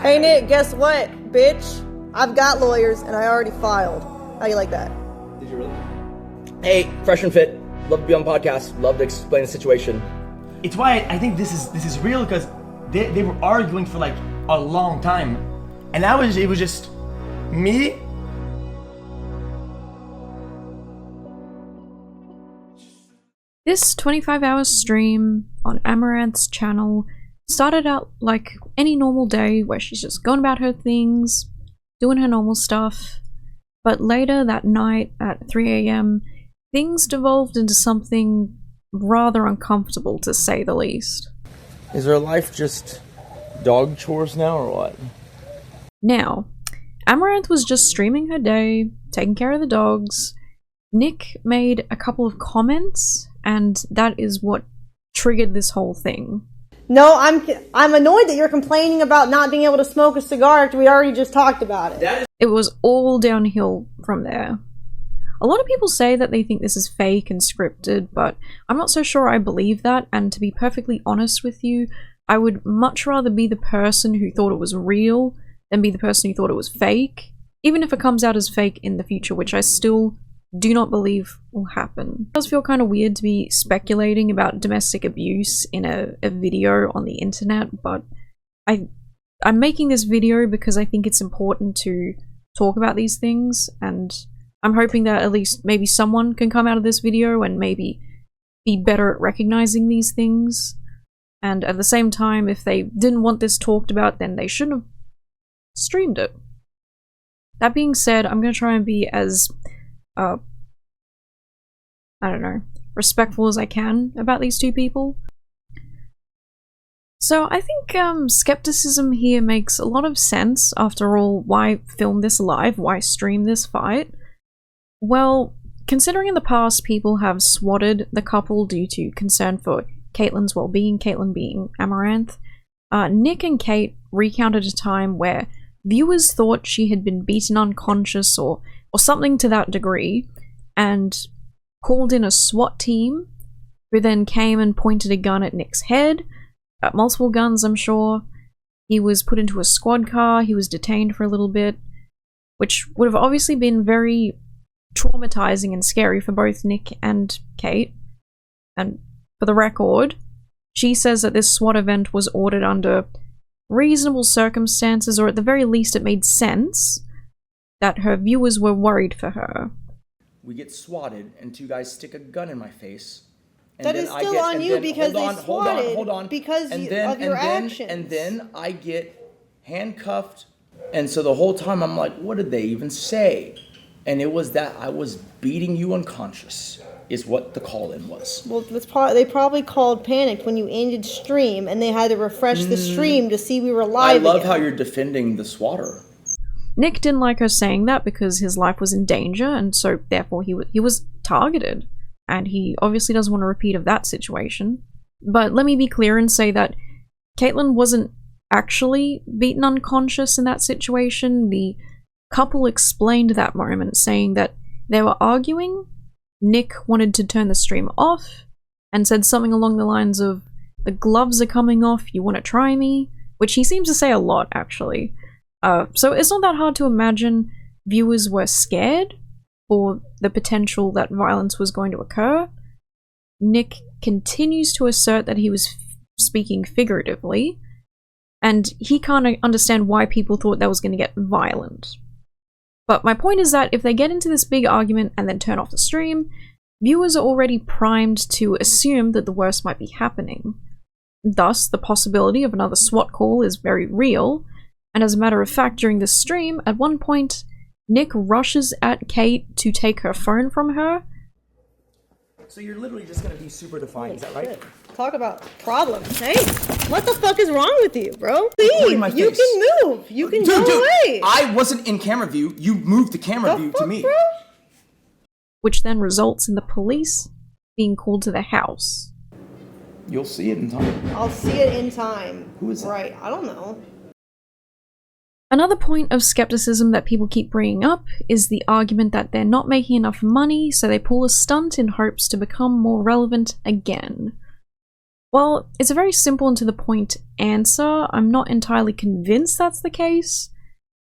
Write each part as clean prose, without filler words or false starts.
Hey Nick, guess what, bitch? I've got lawyers and I already filed. How you like that? Did you really? Hey, fresh and fit. Love to be on podcast. Love to explain the situation. It's why I think this is real, because they were arguing for like a long time, and it was just me. This 25-hour stream on Amouranth's channel started out like any normal day where she's just going about her things, doing her normal stuff, but later that night at 3 AM, things devolved into something rather uncomfortable, to say the least. Is her life just dog chores now or what? Now, Amouranth was just streaming her day, taking care of the dogs. Nick made a couple of comments, and that is what triggered this whole thing. No, I'm annoyed that you're complaining about not being able to smoke a cigar after we already just talked about it. It was all downhill from there. A lot of people say that they think this is fake and scripted, but I'm not so sure I believe that, and to be perfectly honest with you, I would much rather be the person who thought it was real than be the person who thought it was fake, even if it comes out as fake in the future, which I still do not believe will happen. It does feel kind of weird to be speculating about domestic abuse in a video on the internet, but I'm making this video because I think it's important to talk about these things, and I'm hoping that at least maybe someone can come out of this video and maybe be better at recognizing these things. And at the same time, if they didn't want this talked about, then they shouldn't have streamed it. That being said, I'm going to try and be as I don't know, respectful as I can about these two people. So I think skepticism here makes a lot of sense. After all, why film this live? Why stream this fight? Well, considering in the past people have swatted the couple due to concern for Caitlin's well-being, Caitlin being Amouranth, Nick and Kate recounted a time where viewers thought she had been beaten unconscious or something to that degree, and called in a SWAT team, who then came and pointed a gun at Nick's head, multiple guns I'm sure. He was put into a squad car, he was detained for a little bit, which would have obviously been very traumatizing and scary for both Nick and Kate. And for the record, she says that this SWAT event was ordered under reasonable circumstances, or at the very least it made sense that her viewers were worried for her. We get swatted and two guys stick a gun in my face. And that is still on you because they swatted hold on. Because of your actions. And then I get handcuffed. And so the whole time I'm like, what did they even say? And it was that I was beating you unconscious, is what the call-in was. Well, they probably called panicked when you ended stream and they had to refresh the stream to see we were live I love again. how you're defending the swatter. Nick didn't like her saying that because his life was in danger, and so therefore he was targeted, and he obviously doesn't want a repeat of that situation. But let me be clear and say that Caitlin wasn't actually beaten unconscious in that situation. The couple explained that moment, saying that they were arguing, Nick wanted to turn the stream off, and said something along the lines of, "The gloves are coming off, you want to try me?" Which he seems to say a lot, actually. So it's not that hard to imagine viewers were scared for the potential that violence was going to occur. Nick continues to assert that he was speaking figuratively, and he can't understand why people thought that was going to get violent. But my point is that if they get into this big argument and then turn off the stream, viewers are already primed to assume that the worst might be happening. Thus, the possibility of another SWAT call is very real. And as a matter of fact, during this stream, at one point, Nick rushes at Kate to take her phone from her. So you're literally just gonna be super defiant, is that right? Talk about problems. Hey, what the fuck is wrong with you, bro? Leave. You can move. You can go away. I wasn't in camera view. You moved the camera view to me. Bro? Which then results in the police being called to the house. You'll see it in time. I'll see it in time. Who is it? Right, I don't know. Another point of skepticism that people keep bringing up is the argument that they're not making enough money, so they pull a stunt in hopes to become more relevant again. Well, it's a very simple and to the point answer. I'm not entirely convinced that's the case.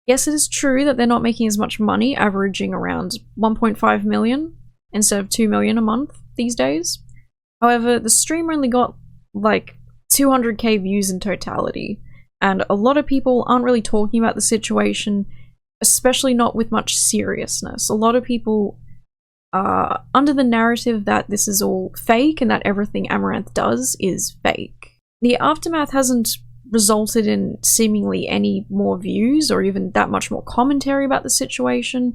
Yes, it is true that they're not making as much money, averaging around 1.5 million instead of 2 million a month these days. However, the stream only got like 200k views in totality, and a lot of people aren't really talking about the situation, especially not with much seriousness. A lot of people are under the narrative that this is all fake and that everything Amouranth does is fake. The aftermath hasn't resulted in seemingly any more views or even that much more commentary about the situation,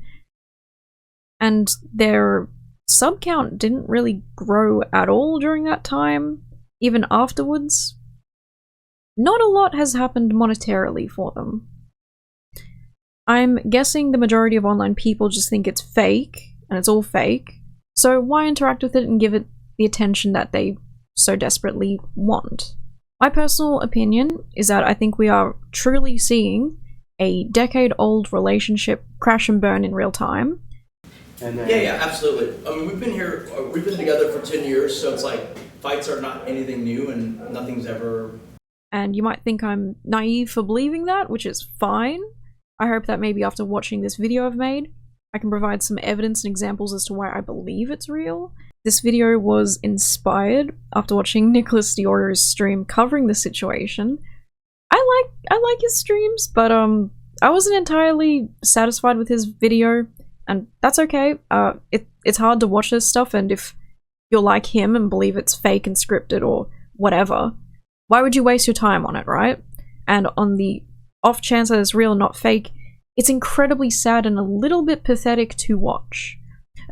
and their sub count didn't really grow at all during that time, even afterwards. Not a lot has happened monetarily for them. I'm guessing the majority of online people just think it's fake, and it's all fake, so why interact with it and give it the attention that they so desperately want? My personal opinion is that I think we are truly seeing a decade-old relationship crash and burn in real time. And then, yeah, absolutely. I mean, we've been together for 10 years, so it's like fights are not anything new and nothing's ever... And you might think I'm naive for believing that, which is fine. I hope that maybe after watching this video I've made, I can provide some evidence and examples as to why I believe it's real. This video was inspired after watching Nicholas Diorio's stream covering the situation. I like his streams, but I wasn't entirely satisfied with his video, and that's okay. It's hard to watch this stuff, and if you're like him and believe it's fake and scripted or whatever, why would you waste your time on it, right? And on the off chance that it's real, not fake, it's incredibly sad and a little bit pathetic to watch.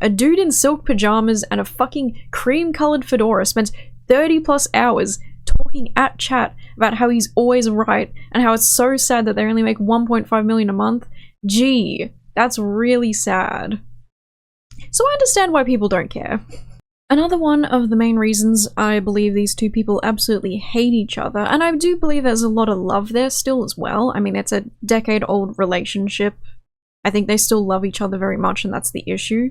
A dude in silk pajamas and a fucking cream-colored fedora spent 30 plus hours talking at chat about how he's always right and how it's so sad that they only make 1.5 million a month. Gee, that's really sad. So I understand why people don't care. Another one of the main reasons I believe these two people absolutely hate each other, and I do believe there's a lot of love there still as well. I mean, it's a decade-old relationship. I think they still love each other very much, and that's the issue.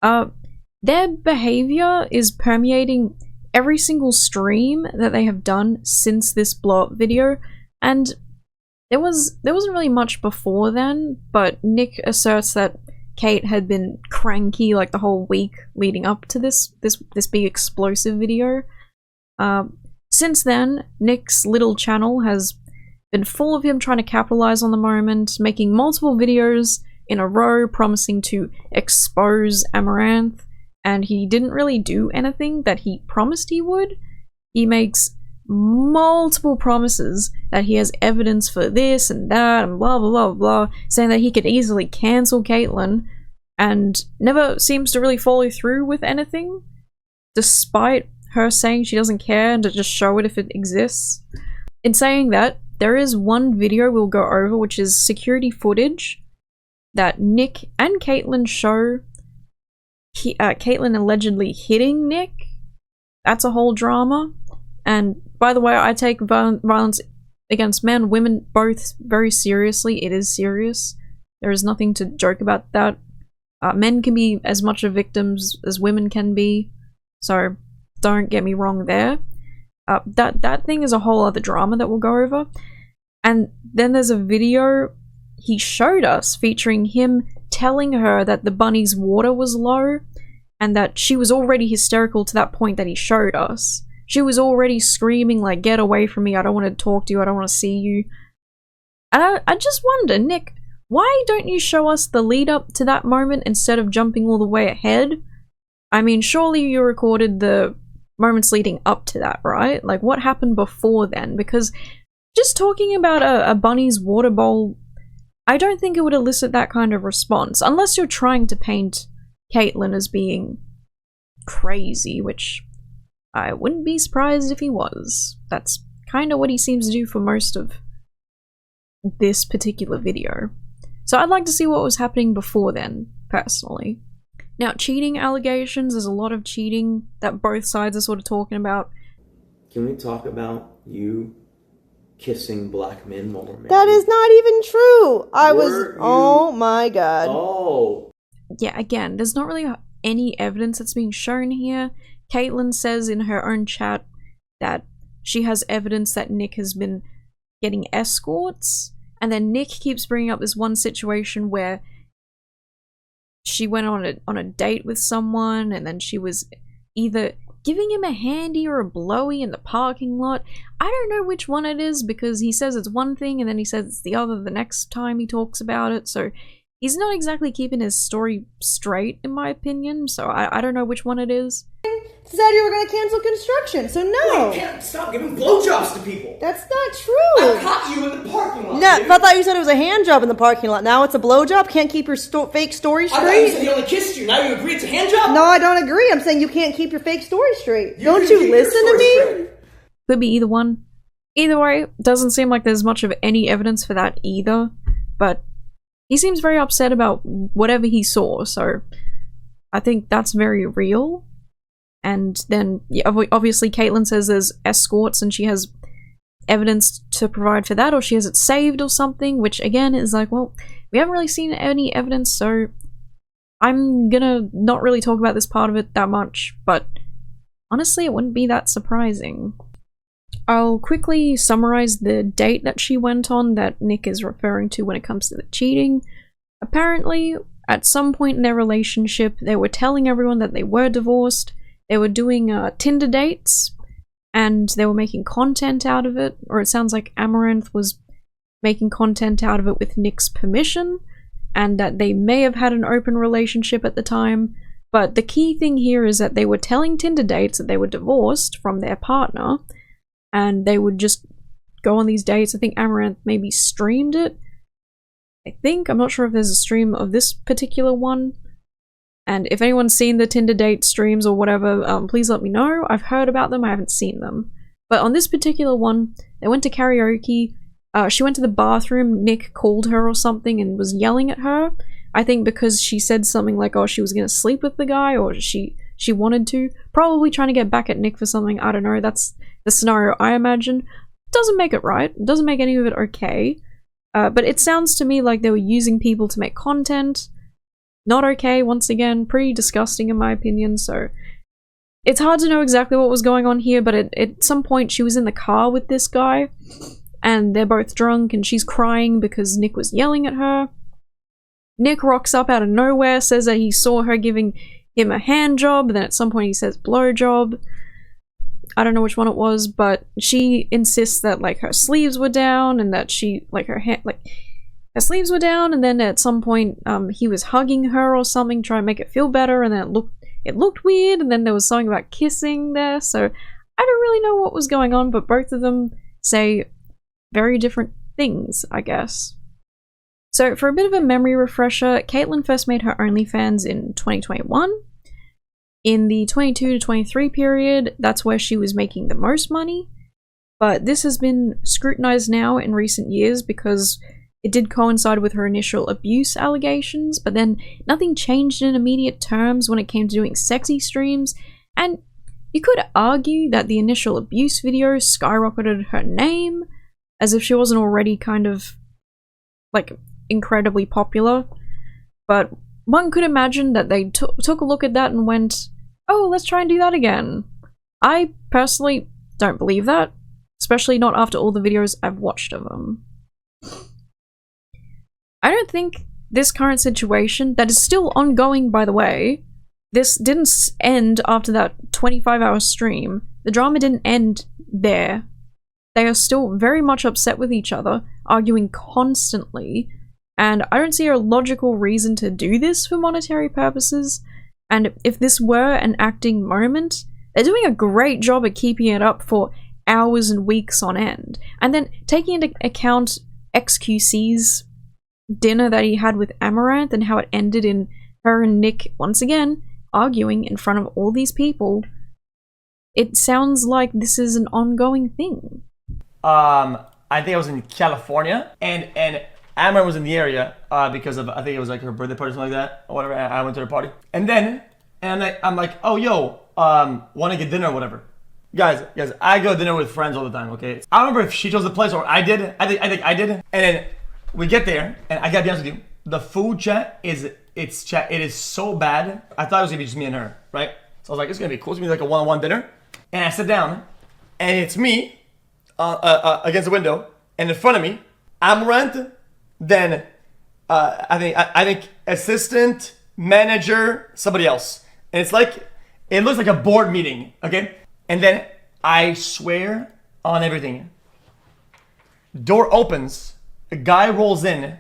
Their behavior is permeating every single stream that they have done since this blow-up video, and there wasn't really much before then, but Nick asserts that Kate had been cranky like the whole week leading up to this big explosive video. Since then, Nick's little channel has been full of him trying to capitalize on the moment, making multiple videos in a row promising to expose Amouranth, and he didn't really do anything that he promised he would. He makes multiple promises that he has evidence for this and that and blah blah blah blah, saying that he could easily cancel Caitlyn, and never seems to really follow through with anything, despite her saying she doesn't care and to just show it if it exists. In saying that, there is one video we'll go over which is security footage that Nick and Caitlyn show Caitlyn allegedly hitting Nick. That's a whole drama. And by the way, I take violence against men, women, both very seriously. It is serious. There is nothing to joke about that. Men can be as much of victims as women can be, so don't get me wrong there. That thing is a whole other drama that we'll go over. And then there's a video he showed us featuring him telling her that the bunny's water was low and that she was already hysterical to that point that he showed us. She was already screaming like, "Get away from me, I don't want to talk to you, I don't want to see you." And I just wonder, Nick, why don't you show us the lead up to that moment instead of jumping all the way ahead? I mean, surely you recorded the moments leading up to that, right? Like, what happened before then? Because just talking about a bunny's water bowl, I don't think it would elicit that kind of response, unless you're trying to paint Caitlyn as being crazy, which I wouldn't be surprised if he was. That's kind of what he seems to do for most of this particular video. So I'd like to see what was happening before then, personally. Now, cheating allegations, there's a lot of cheating that both sides are sort of talking about. Can we talk about you kissing black men while we're married? That is not even true. Oh my god. Oh. Yeah, again, there's not really any evidence that's being shown here. Caitlyn says in her own chat that she has evidence that Nick has been getting escorts, and then Nick keeps bringing up this one situation where she went on a date with someone, and then she was either giving him a handy or a blowy in the parking lot. I don't know which one it is, because he says it's one thing and then he says it's the other the next time he talks about it, so he's not exactly keeping his story straight, in my opinion, so I don't know which one it is. Said you were going to cancel construction, so no. You can't stop giving blowjobs to people. That's not true. I caught you in the parking lot. No, dude. I thought you said it was a hand job in the parking lot. Now it's a blowjob? Can't keep your fake story straight? I thought you said he only kissed you. Now you agree it's a hand job? No, I don't agree. I'm saying you can't keep your fake story straight. Don't can you keep listen your to me? story straight. Could be either one. Either way, doesn't seem like there's much of any evidence for that either, but he seems very upset about whatever he saw, so I think that's very real. And then, yeah, obviously Caitlin says there's escorts and she has evidence to provide for that, or she has it saved or something, which again is like, well, we haven't really seen any evidence, so I'm gonna not really talk about this part of it that much, but honestly it wouldn't be that surprising. I'll quickly summarize the date that she went on that Nick is referring to when it comes to the cheating. Apparently, at some point in their relationship, they were telling everyone that they were divorced. They were doing Tinder dates, and they were making content out of it, or it sounds like Amouranth was making content out of it with Nick's permission, and that they may have had an open relationship at the time, but the key thing here is that they were telling Tinder dates that they were divorced from their partner, and they would just go on these dates. I think Amouranth maybe streamed it. I'm not sure if there's a stream of this particular one. And if anyone's seen the Tinder date streams or whatever, please let me know. I've heard about them, I haven't seen them. But on this particular one, they went to karaoke. She went to the bathroom, Nick called her or something and was yelling at her. I think because she said something like, oh, she was gonna sleep with the guy, or she wanted to. Probably trying to get back at Nick for something, I don't know, that's the scenario I imagine. Doesn't make it right, doesn't make any of it okay. But it sounds to me like they were using people to make content. Not okay, once again, pretty disgusting in my opinion, so it's hard to know exactly what was going on here, but at some point she was in the car with this guy, and they're both drunk, and she's crying because Nick was yelling at her. Nick rocks up out of nowhere, says that he saw her giving him a hand job, then at some point he says blow job. I don't know which one it was, but she insists that like her sleeves were down, and that she, like her hand, like her sleeves were down, and then at some point he was hugging her or something, trying to make it feel better, and then it looked weird, and then there was something about kissing there, so I don't really know what was going on, but both of them say very different things, I guess. So for a bit of a memory refresher, Caitlin first made her OnlyFans in 2021. In the 22 to 23 period, that's where she was making the most money, but this has been scrutinized now in recent years because it did coincide with her initial abuse allegations, but then nothing changed in immediate terms when it came to doing sexy streams, and you could argue that the initial abuse video skyrocketed her name, as if she wasn't already kind of, like, incredibly popular, but one could imagine that they took a look at that and went, oh, let's try and do that again. I personally don't believe that, especially not after all the videos I've watched of them. I don't think this current situation, that is still ongoing by the way, this didn't end after that 25-hour stream. The drama didn't end there. They are still very much upset with each other, arguing constantly, and I don't see a logical reason to do this for monetary purposes, and if this were an acting moment, they're doing a great job at keeping it up for hours and weeks on end, and then taking into account XQC's dinner that he had with Amouranth and how it ended in her and Nick once again arguing in front of all these people. It sounds like this is an ongoing thing. I think I was in California, and Amouranth was in the area because of, I think it was like her birthday party or something like that, or whatever. I went to her party, and I'm like, oh yo, want to get dinner or whatever. Guys, I go to dinner with friends all the time. Okay, I don't remember if she chose the place or I did. I think I did, and then we get there, and I gotta be honest with you, the food chat it is so bad. I thought it was gonna be just me and her, right? So I was like, it's gonna be cool. It's gonna be like a one-on-one dinner. And I sit down, and it's me against the window, and in front of me, Amouranth, then I think assistant, manager, somebody else. And it's like, it looks like a board meeting, okay? And then I swear on everything, door opens, a guy rolls in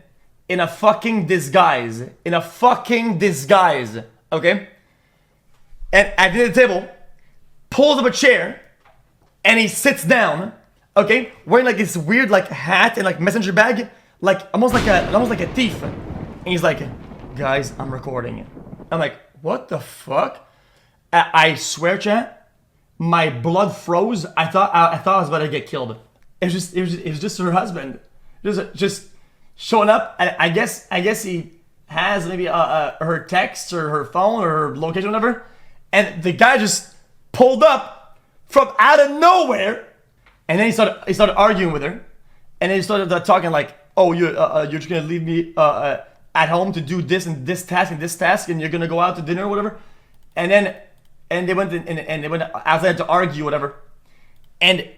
a fucking disguise, okay? And at the table, pulls up a chair, and he sits down, okay? Wearing like this weird like hat and like messenger bag, like almost like a thief. And he's like, guys, I'm recording. I'm like, what the fuck? I swear, chat, my blood froze. I thought I was about to get killed. It was just her husband, just showing up. And I guess he has maybe her text or her phone or her location, or whatever. And the guy just pulled up from out of nowhere, and then he started arguing with her, and then he started talking like, oh, you're just gonna leave me at home to do this and this task, and you're gonna go out to dinner or whatever. And they went and they went outside to argue, whatever. And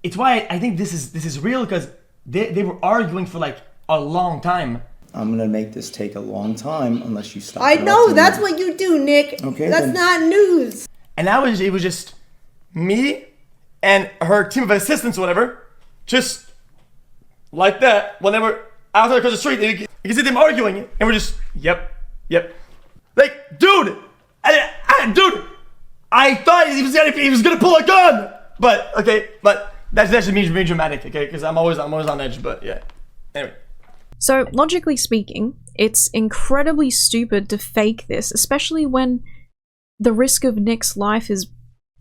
it's why I think this is real, because they were arguing for like a long time. I'm gonna make this take a long time unless you stop. I know, that's what you do, Nick. Okay, that's not news. And now it was just me and her team of assistants, or whatever, just like that. Whenever outside across the street, you can see them arguing, and we're just yep. Like, dude, I thought he was gonna pull a gun, but okay, but that's just me being dramatic, okay? Because I'm always on edge, but yeah. Anyway. So, logically speaking, it's incredibly stupid to fake this, especially when the risk of Nick's life is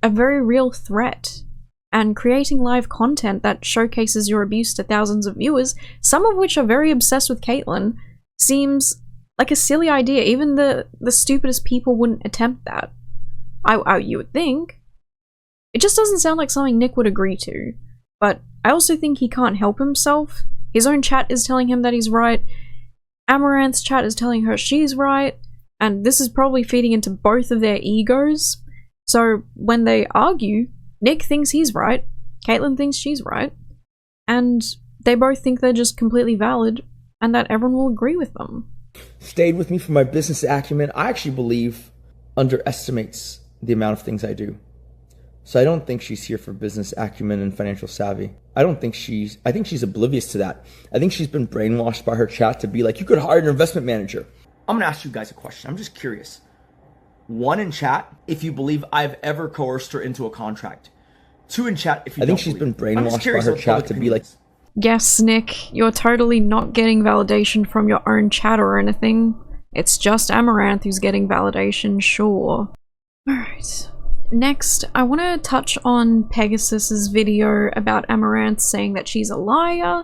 a very real threat. And creating live content that showcases your abuse to thousands of viewers, some of which are very obsessed with Caitlyn, seems like a silly idea. Even the stupidest people wouldn't attempt that. You would think. It just doesn't sound like something Nick would agree to. But I also think he can't help himself. His own chat is telling him that he's right. Amouranth's chat is telling her she's right. And this is probably feeding into both of their egos. So when they argue, Nick thinks he's right, Caitlyn thinks she's right, and they both think they're just completely valid and that everyone will agree with them. Stayed with me for my business acumen. I actually believe underestimates the amount of things I do. So I don't think she's here for business acumen and financial savvy. I think she's oblivious to that. I think she's been brainwashed by her chat to be like, you could hire an investment manager. I'm gonna ask you guys a question. I'm just curious. One in chat, if you believe I've ever coerced her into a contract. Two in chat, if you don't. I think she's been brainwashed by her chat to be like. Yes, Nick, you're totally not getting validation from your own chat or anything. It's just Amouranth who's getting validation, sure. Alright. Next, I want to touch on Pegasus's video about Amouranth saying that she's a liar,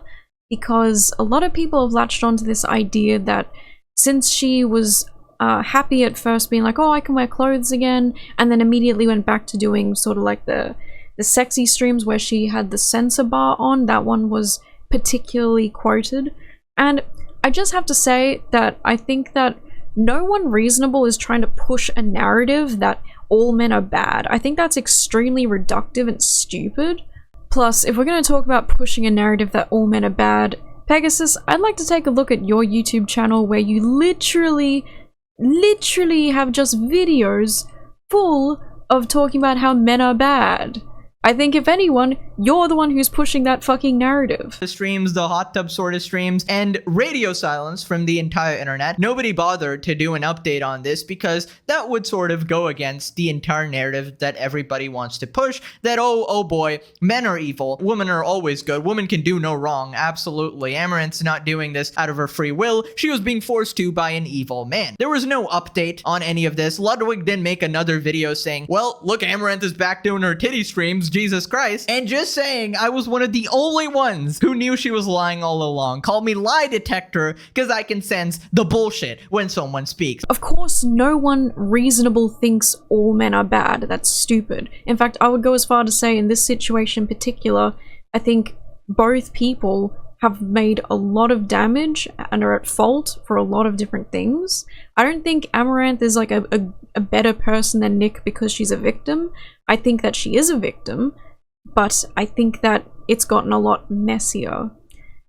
because a lot of people have latched onto this idea that since she was happy at first being like, oh, I can wear clothes again, and then immediately went back to doing sort of like the sexy streams where she had the censor bar on, that one was particularly quoted. And I just have to say that I think that no one reasonable is trying to push a narrative that all men are bad. I think that's extremely reductive and stupid. Plus, if we're going to talk about pushing a narrative that all men are bad, Pegasus, I'd like to take a look at your YouTube channel where you literally have just videos full of talking about how men are bad. I think if anyone, you're the one who's pushing that fucking narrative. The streams, the hot tub sort of streams, and radio silence from the entire internet. Nobody bothered to do an update on this because that would sort of go against the entire narrative that everybody wants to push, that oh boy, men are evil, women are always good, women can do no wrong. Absolutely. Amouranth's not doing this out of her free will. She was being forced to by an evil man. There was no update on any of this. Ludwig didn't make another video saying, well, look, Amouranth is back doing her titty streams, Jesus Christ. And just saying, I was one of the only ones who knew she was lying all along. Call me lie detector, because I can sense the bullshit when someone speaks. Of course, no one reasonable thinks all men are bad. That's stupid. In fact, I would go as far to say in this situation in particular, I think both people have made a lot of damage and are at fault for a lot of different things. I don't think Amouranth is like a better person than Nick because she's a victim. I think that she is a victim, but I think that it's gotten a lot messier.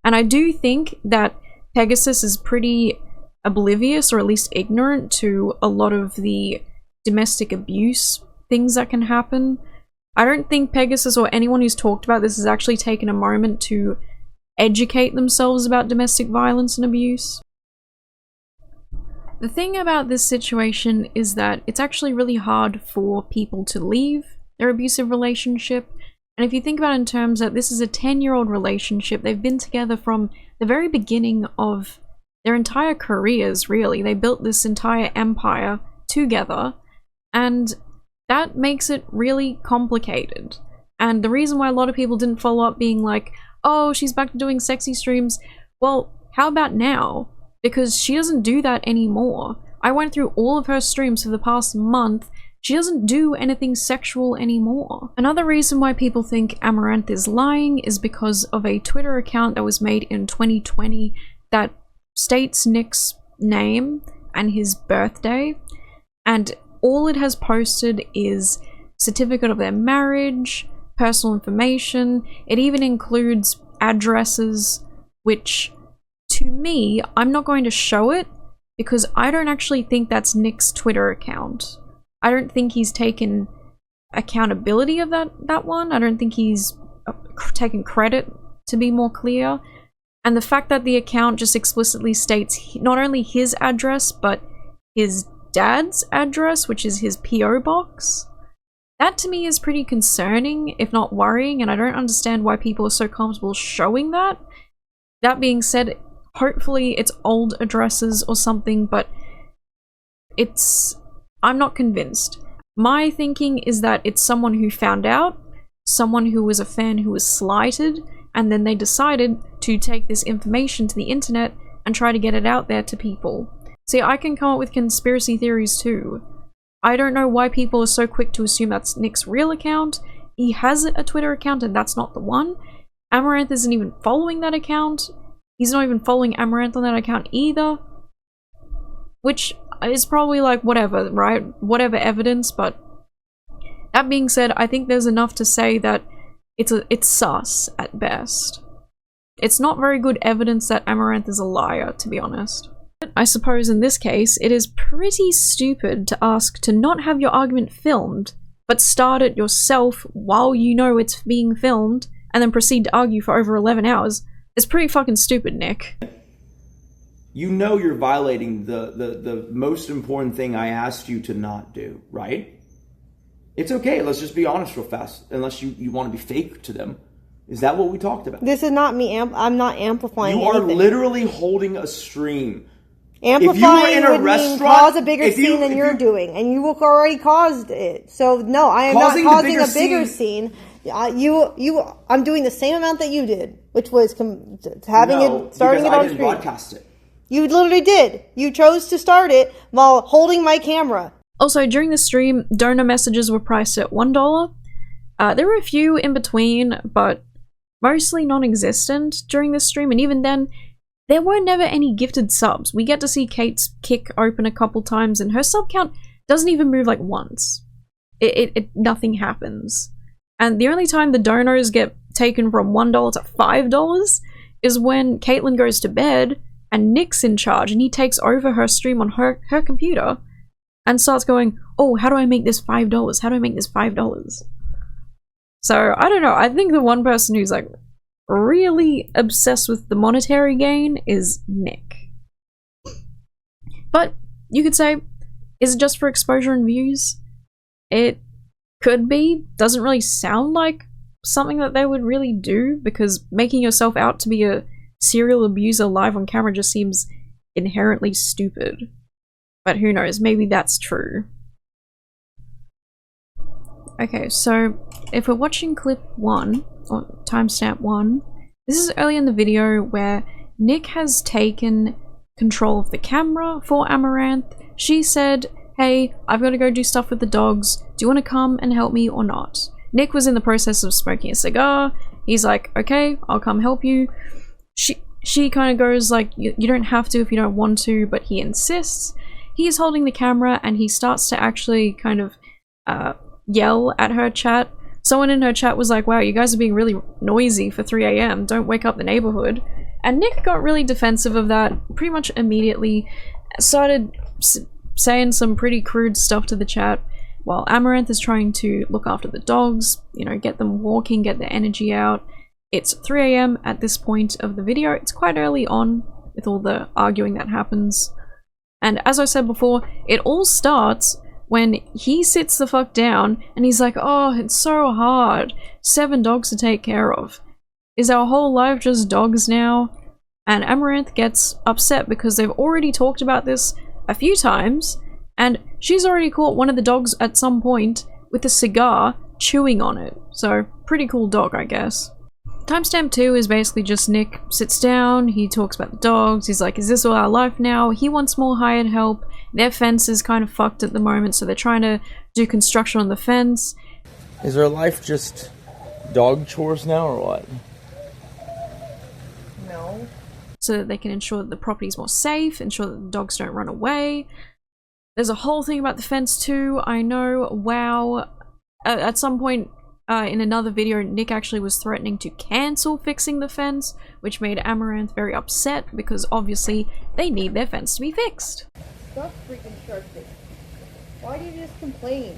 And I do think that Pegasus is pretty oblivious, or at least ignorant, to a lot of the domestic abuse things that can happen. I don't think Pegasus or anyone who's talked about this has actually taken a moment to educate themselves about domestic violence and abuse. The thing about this situation is that it's actually really hard for people to leave their abusive relationship. And if you think about it in terms that this is a 10-year-old relationship, they've been together from the very beginning of their entire careers, really. They built this entire empire together, and that makes it really complicated. And the reason why a lot of people didn't follow up being like, oh, she's back to doing sexy streams, well, how about now? Because she doesn't do that anymore. I went through all of her streams for the past month. She doesn't do anything sexual anymore. Another reason why people think Amouranth is lying is because of a Twitter account that was made in 2020 that states Nick's name and his birthday, and all it has posted is certificate of their marriage, personal information. It even includes addresses, which to me, I'm not going to show it because I don't actually think that's Nick's Twitter account. I don't think he's taken accountability of that one. I don't think he's taken credit, to be more clear. And the fact that the account just explicitly states not only his address, but his dad's address, which is his PO box, that to me is pretty concerning, if not worrying, and I don't understand why people are so comfortable showing that. That being said, hopefully it's old addresses or something, but I'm not convinced. My thinking is that it's someone who found out, someone who was a fan who was slighted, and then they decided to take this information to the internet and try to get it out there to people. See, I can come up with conspiracy theories too. I don't know why people are so quick to assume that's Nick's real account. He has a Twitter account and that's not the one. Amouranth isn't even following that account. He's not even following Amouranth on that account either. Which is probably like whatever, right? Whatever evidence, but that being said, I think there's enough to say that it's sus at best. It's not very good evidence that Amouranth is a liar, to be honest. I suppose in this case, it is pretty stupid to ask to not have your argument filmed, but start it yourself while you know it's being filmed, and then proceed to argue for over 11 hours. It's pretty fucking stupid, Nick. You know you're violating the most important thing I asked you to not do, right? It's okay, let's just be honest real fast, unless you want to be fake to them. Is that what we talked about? This is not me, I'm not amplifying You are anything. literally holding a stream. Amplifying would mean cause a bigger scene than you're doing, and you already caused it. So no, I am not causing a bigger scene. I'm doing the same amount that you did, which was starting it on stream. I didn't broadcast it. You literally did. You chose to start it while holding my camera. Also, during the stream, donor messages were priced at $1. There were a few in between, but mostly non-existent during the stream, and even then, there were never any gifted subs. We get to see Kate's kick open a couple times, and her sub count doesn't even move like once. Nothing happens. And the only time the donors get taken from $1 to $5 is when Caitlyn goes to bed, and Nick's in charge, and he takes over her stream on her computer, and starts going, oh, how do I make this $5? How do I make this $5? So, I don't know, I think the one person who's like really obsessed with the monetary gain is Nick. But you could say, is it just for exposure and views? It could be. Doesn't really sound like something that they would really do, because making yourself out to be a serial abuser live on camera just seems inherently stupid. But who knows, maybe that's true. Okay, so if we're watching clip 1, or timestamp 1, this is early in the video where Nick has taken control of the camera for Amouranth. She said, hey, I've got to go do stuff with the dogs. Do you want to come and help me or not? Nick was in the process of smoking a cigar. He's like, okay, I'll come help you. she kind of goes like, you don't have to if you don't want to, but he insists. He's holding the camera and he starts to actually kind of yell at her chat. Someone in her chat was like, wow, you guys are being really noisy for 3 a.m. Don't wake up the neighborhood. And Nick got really defensive of that pretty much immediately. Started saying some pretty crude stuff to the chat while Amouranth is trying to look after the dogs, you know, get them walking, get their energy out. It's 3 a.m. at this point of the video. It's quite early on with all the arguing that happens. And as I said before, it all starts when he sits the fuck down and he's like, oh, it's so hard. 7 dogs to take care of. Is our whole life just dogs now? And Amouranth gets upset because they've already talked about this a few times, and she's already caught one of the dogs at some point with a cigar chewing on it. So, pretty cool dog, I guess. Timestamp 2 is basically just Nick sits down, he talks about the dogs, he's like, is this all our life now? He wants more hired help. Their fence is kind of fucked at the moment, so they're trying to do construction on the fence. Is our life just dog chores now, or what? No. So that they can ensure that the property's more safe, ensure that the dogs don't run away. There's a whole thing about the fence too, I know, wow. At some point in another video, Nick actually was threatening to cancel fixing the fence, which made Amouranth very upset because obviously they need their fence to be fixed. Stop freaking sharking. Why do you just complain?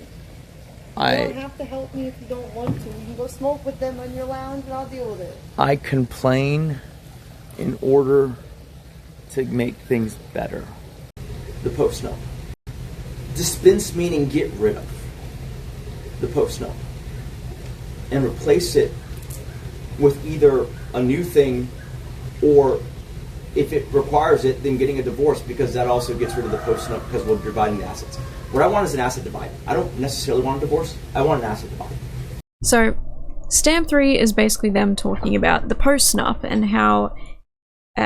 You I don't have to help me if you don't want to. You can go smoke with them on your lounge and I'll deal with it. complain in order to make things better. The post note. Dispense meaning get rid of the post note and replace it with either a new thing, or if it requires it, then getting a divorce, because that also gets rid of the post note because we're dividing the assets. What I want is an asset divide. I don't necessarily want a divorce. I want an asset divide. So, Stamp 3 is basically them talking about the post-nup and how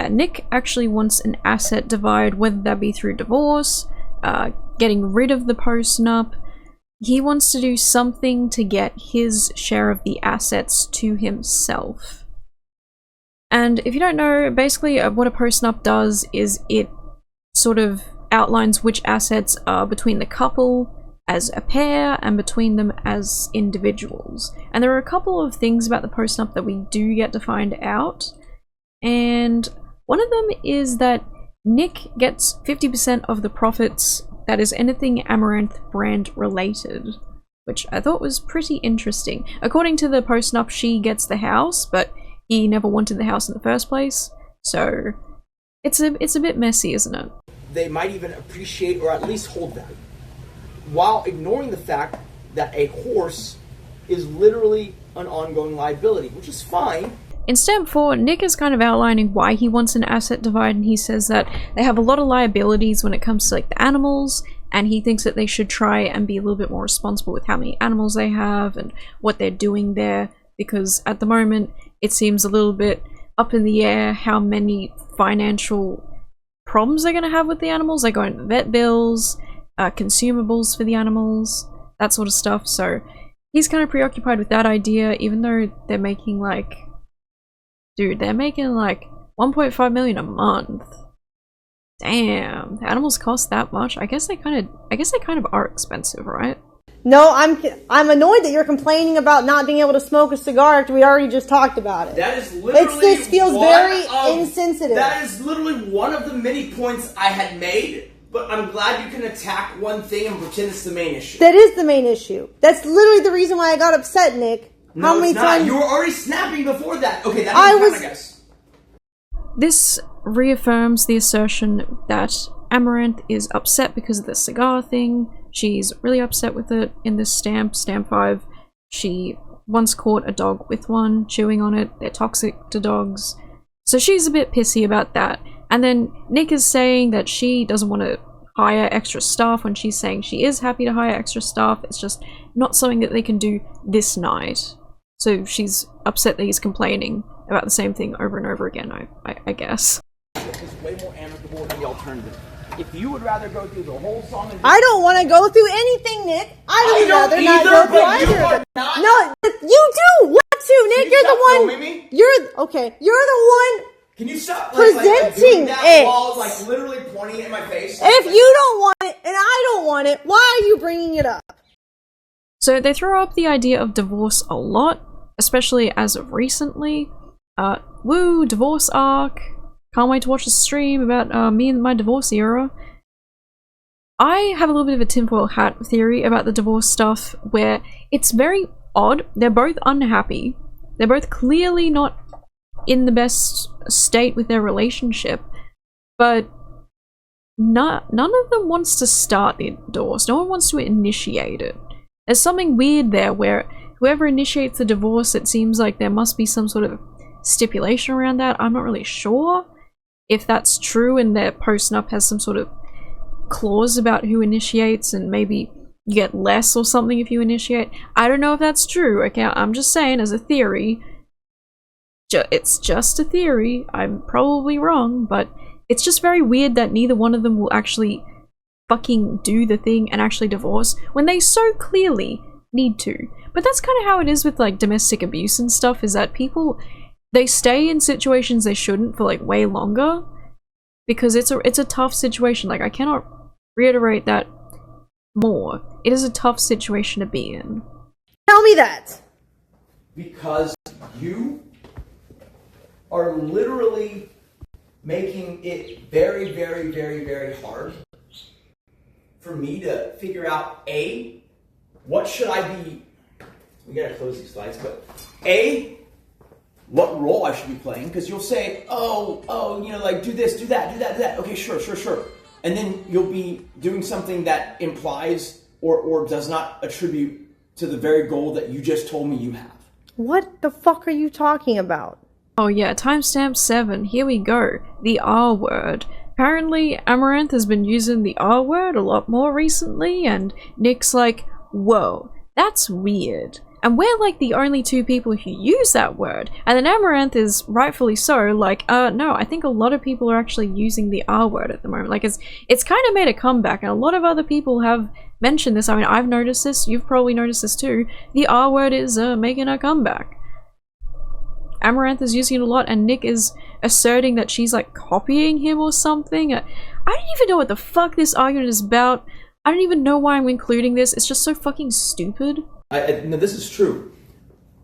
Nick actually wants an asset divide, whether that be through divorce, getting rid of the post-nup. He wants to do something to get his share of the assets to himself. And if you don't know, basically what a post-nup does is it sort of outlines which assets are between the couple as a pair and between them as individuals. And there are a couple of things about the post-nup that we do get to find out. And one of them is that Nick gets 50% of the profits. That is anything Amouranth brand related, which I thought was pretty interesting. According to the post-nup, she gets the house, but he never wanted the house in the first place, so it's a bit messy, isn't it? They might even appreciate or at least hold value, while ignoring the fact that a horse is literally an ongoing liability, which is fine. In Stamp 4, Nick is kind of outlining why he wants an asset divide, and he says that they have a lot of liabilities when it comes to like the animals, and he thinks that they should try and be a little bit more responsible with how many animals they have and what they're doing there, because at the moment it seems a little bit up in the air how many financial problems they're going to have with the animals. They're going to vet bills, consumables for the animals, that sort of stuff. So he's kind of preoccupied with that idea, even though they're making like, dude, they're making like 1.5 million a month. Damn, the animals cost that much. I guess they kind of are expensive, right? No, I'm annoyed that you're complaining about not being able to smoke a cigar after we already just talked about it. That is literally this feels very insensitive. That is literally one of the many points I had made, but I'm glad you can attack one thing and pretend it's the main issue. That is the main issue. That's literally the reason why I got upset, Nick. No, How many it's not. times You were already snapping before that. Okay, that was I guess. This reaffirms the assertion that Amouranth is upset because of the cigar thing. She's really upset with it in this stamp, Stamp 5. She once caught a dog with one, chewing on it. They're toxic to dogs. So she's a bit pissy about that. And then Nick is saying that she doesn't want to hire extra staff when she's saying she is happy to hire extra staff. It's just not something that they can do this night. So she's upset that he's complaining about the same thing over and over again, I guess. It's way more amicable than the alternative. If you would rather go through the whole song and I don't want to go through anything, Nick. I would rather not go through either. No, you do want to, Nick. You're the one. You're the one. Can you stop presenting doing that it while literally pointing it in my face? If you don't want it and I don't want it, why are you bringing it up? So they throw up the idea of divorce a lot, especially as of recently. Woo, divorce arc. Can't wait to watch the stream about me and my divorce era. I have a little bit of a tinfoil hat theory about the divorce stuff where it's very odd. They're both unhappy. They're both clearly not in the best state with their relationship, but none of them wants to start the divorce. No one wants to initiate it. There's something weird there where whoever initiates the divorce, it seems like there must be some sort of stipulation around that. I'm not really sure if that's true and their post-nup has some sort of clause about who initiates and maybe you get less or something if you initiate. I don't know if that's true, okay? I'm just saying as a theory. It's just a theory. I'm probably wrong, but it's just very weird that neither one of them will actually fucking do the thing and actually divorce when they so clearly need to. But that's kind of how it is with like domestic abuse and stuff, is that people, they stay in situations they shouldn't for like way longer because it's a tough situation. Like, I cannot reiterate that more. It is a tough situation to be in. Tell me that. Because you are literally making it very, very, very, very hard for me to figure out, A, what should I be... We gotta close these slides, but A, what role I should be playing, because you'll say, do this, do that, do that, do that. Okay, sure. And then you'll be doing something that implies or does not attribute to the very goal that you just told me you have. What the fuck are you talking about? Oh yeah, timestamp 7, here we go. The R word. Apparently, Amouranth has been using the R word a lot more recently, and Nick's like, whoa, that's weird. And we're like the only two people who use that word. And then Amouranth is rightfully so like, no, I think a lot of people are actually using the R word at the moment. Like, it's kind of made a comeback, and a lot of other people have mentioned this. I mean, I've noticed this, you've probably noticed this too. The R word is making a comeback. Amouranth is using it a lot, and Nick is asserting that she's like copying him or something. I don't even know what the fuck this argument is about. I don't even know why I'm including this. It's just so fucking stupid. No, this is true.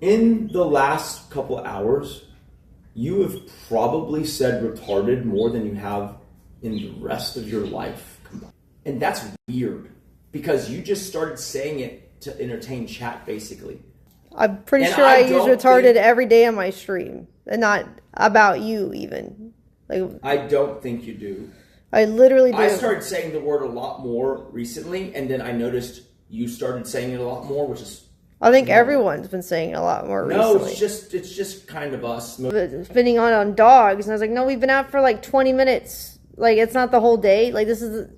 In the last couple hours, you have probably said retarded more than you have in the rest of your life. And that's weird, because you just started saying it to entertain chat, basically. I'm pretty sure I use retarded every day on my stream. And not about you, even. Like, I don't think you do. I literally do. I started saying the word a lot more recently, and then I noticed you started saying it a lot more, which is... I think everyone's been saying it a lot more recently. No, it's just kind of us. Spinning on dogs, and I was like, no, we've been out for like 20 minutes. Like, it's not the whole day. Like,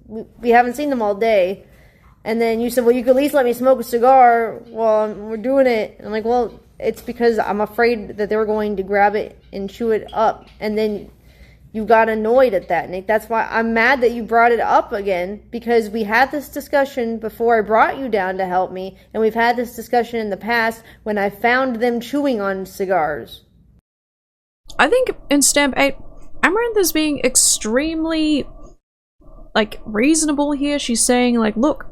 we haven't seen them all day. And then you said, well, you could at least let me smoke a cigar while we're doing it. And I'm like, well, it's because I'm afraid that they were going to grab it and chew it up. And then you got annoyed at that, Nick. That's why I'm mad that you brought it up again, because we had this discussion before I brought you down to help me, and we've had this discussion in the past when I found them chewing on cigars. I think in Stamp 8, Amouranth is being extremely, like, reasonable here. She's saying, like, look,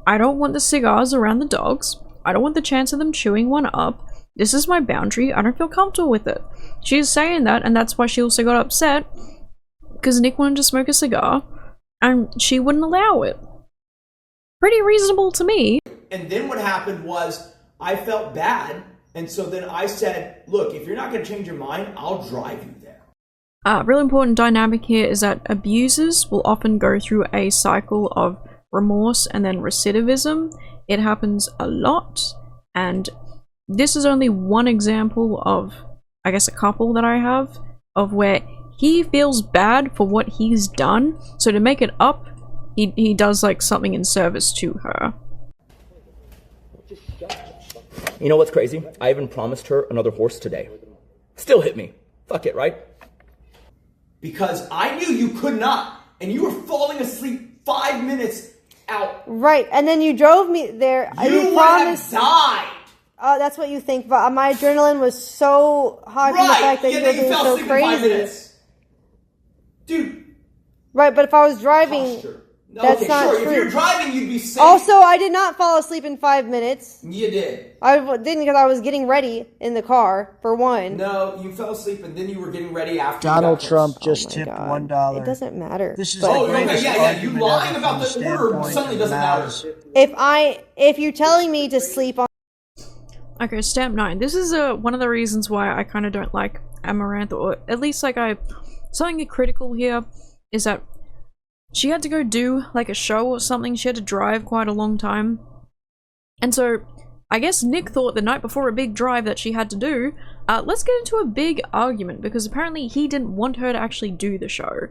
I don't want the cigars around the dogs. I don't want the chance of them chewing one up. This is my boundary. I don't feel comfortable with it. She's saying that, and that's why she also got upset, because Nick wanted to smoke a cigar, and she wouldn't allow it. Pretty reasonable to me. And then what happened was, I felt bad, and so then I said, look, if you're not going to change your mind, I'll drive you there. Really important dynamic here is that abusers will often go through a cycle of remorse and then recidivism. It happens a lot, and this is only one example of, I guess, a couple that I have, of where he feels bad for what he's done, so to make it up, he does like something in service to her. You know what's crazy? I even promised her another horse today. Still hit me. Fuck it, right? Because I knew you could not, and you were falling asleep 5 minutes out. Right, and then you drove me there. You would have died. Oh, that's what you think, but my adrenaline was so high from the fact that you were being so crazy. Right, but if I was driving, that's not true. If you're driving, you'd be safe. Also, I did not fall asleep in 5 minutes. You did. I didn't because I was getting ready in the car, for one. No, you fell asleep and then you were getting ready after. Donald Trump just tipped $1. It doesn't matter. This is You lying about the order suddenly doesn't matter. If you're telling me to sleep on... Okay, step 9. This is one of the reasons why I kind of don't like Amouranth, or at least something critical here is that she had to go do like a show or something. She had to drive quite a long time, and so I guess Nick thought the night before a big drive that she had to do, let's get into a big argument, because apparently he didn't want her to actually do the show.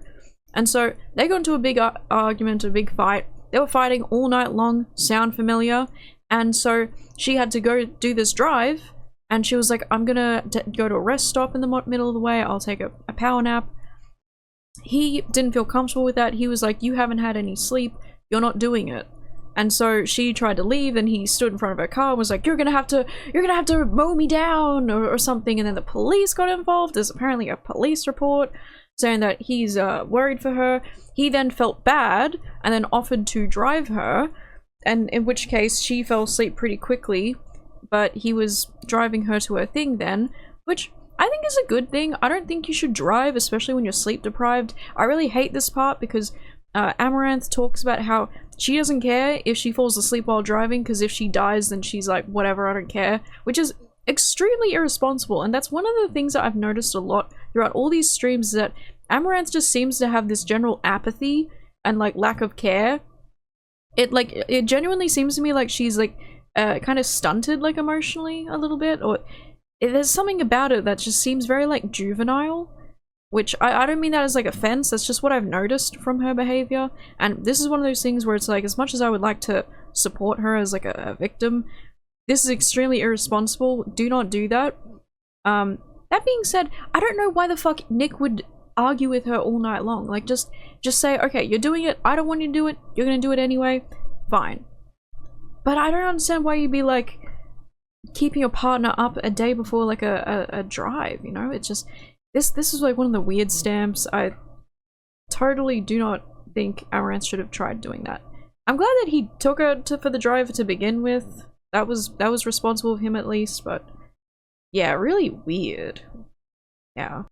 And so they got into a big argument, a big fight. They were fighting all night long. Sound familiar? And so she had to go do this drive, and she was like, I'm gonna go to a rest stop in the middle of the way. I'll take a power nap. He didn't feel comfortable with that. He was like, you haven't had any sleep. You're not doing it. And so she tried to leave, and he stood in front of her car and was like, you're gonna have to mow me down or something. And then the police got involved. There's apparently a police report saying that he's worried for her. He then felt bad and then offered to drive her, and in which case she fell asleep pretty quickly, but he was driving her to her thing then, which I think is a good thing. I don't think you should drive, especially when you're sleep deprived. I really hate this part because Amouranth talks about how she doesn't care if she falls asleep while driving, because if she dies then she's like, whatever, I don't care, which is extremely irresponsible. And that's one of the things that I've noticed a lot throughout all these streams, is that Amouranth just seems to have this general apathy and like lack of care. It genuinely seems to me like she's like kind of stunted, like emotionally a little bit, or there's something about it that just seems very like juvenile, which I don't mean that as like offense. That's just what I've noticed from her behavior. And this is one of those things where it's like, as much as I would like to support her as like a victim, this is extremely irresponsible. Do not do that. That being said, I don't know why the fuck Nick would argue with her all night long. Like, just say, okay, you're doing it, I don't want you to do it, you're gonna do it anyway, fine. But I don't understand why you'd be like keeping your partner up a day before like a drive, you know? It's just, this is like one of the weird stamps. I totally do not think Amouranth should have tried doing that. I'm glad that he took her for the drive to begin with. That was responsible of him at least, but yeah, really weird. Yeah.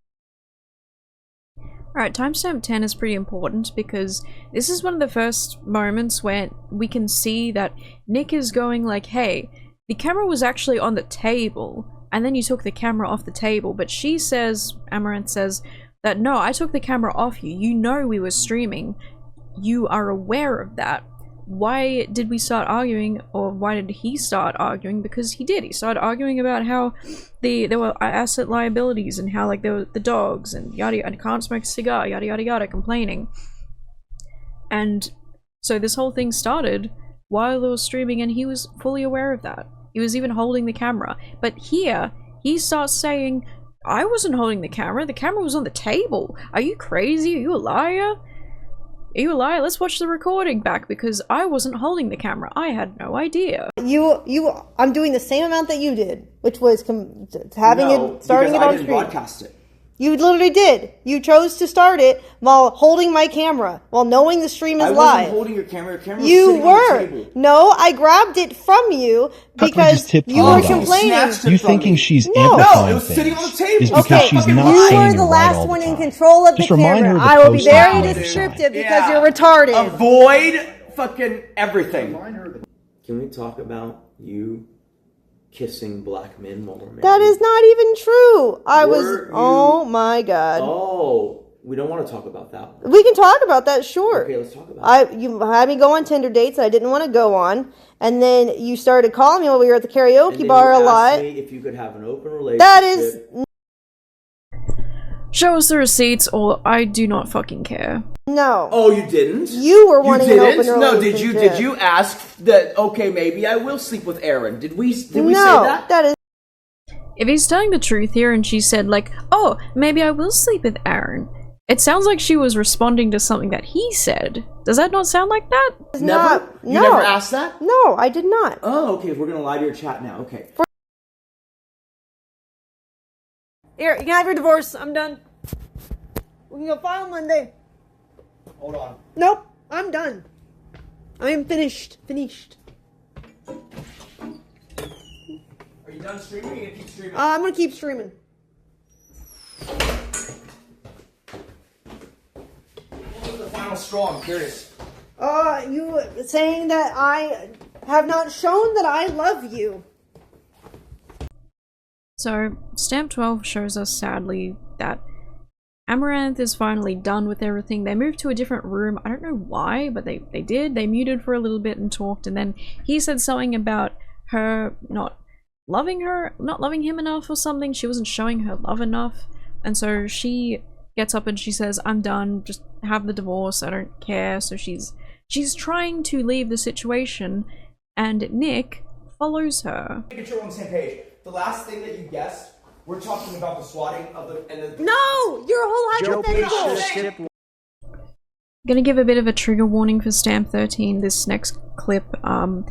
Alright, timestamp 10 is pretty important because this is one of the first moments where we can see that Nick is going like, hey, the camera was actually on the table, and then you took the camera off the table. But she says, Amouranth says, that no, I took the camera off you. You know we were streaming. You are aware of that. Why did we start arguing, or why did he start arguing? Because he did. He started arguing about how there were asset liabilities and how like there were the dogs and yada yada. I can't smoke a cigar, yada yada yada, complaining. And so this whole thing started while they were streaming, and he was fully aware of that. He was even holding the camera. But here he starts saying, "I wasn't holding the camera. The camera was on the table. Are you crazy? Are you a liar? Are you a liar? Let's watch the recording back because I wasn't holding the camera. I had no idea." I'm doing the same amount that you did, which was starting it on stream. I didn't broadcast it. You literally did. You chose to start it while holding my camera, while knowing the stream is live. I wasn't holding your camera. Your camera was you sitting were. on the table. No, I grabbed it from you because you were complaining. You thinking she's No, amplifying it was sitting on the table. is because Okay, she's not you saying were you're the right last all the one in time. control of Just the remind camera. her to I will be post very on the descriptive side. because you're retarded. Avoid fucking everything. Can we talk about you kissing black men while we're married? That is not even true. Oh my god. Oh, we don't want to talk about that one. We can talk about that, sure. Okay, let's talk about it. You had me go on Tinder dates that I didn't want to go on, and then you started calling me while we were at the karaoke bar a lot. Me if you could have an open relationship. That is. Show us the receipts, or I do not fucking care. No. Oh, you didn't? You were wanting an open relationship. No, did you ask that, okay, maybe I will sleep with Aaron? Did we say that? No, that is. If he's telling the truth here and she said like, oh, maybe I will sleep with Aaron, it sounds like she was responding to something that he said. Does that not sound like that? Never? You never asked that? No, I did not. Oh, okay, we're going to lie to your chat now, okay. Here, you can have your divorce. I'm done. We can go file Monday. Hold on. Nope, I'm done. I am finished. Are you done streaming or are you gonna keep streaming? I'm gonna keep streaming. What was the final straw? I'm curious. You saying that I have not shown that I love you. So, Stamp 12 shows us, sadly, that Amouranth is finally done with everything. They moved to a different room. I don't know why, but they did. They muted for a little bit and talked, and then he said something about her not loving him enough or something. She wasn't showing her love enough. And so she gets up and she says, I'm done, just have the divorce, I don't care. So she's trying to leave the situation, and Nick follows her. Making sure we're on the same page. The last thing that you guessed, we're talking about the swatting of the... No! Your whole hypothetical! I'm gonna give a bit of a trigger warning for Stamp 13 this next clip. In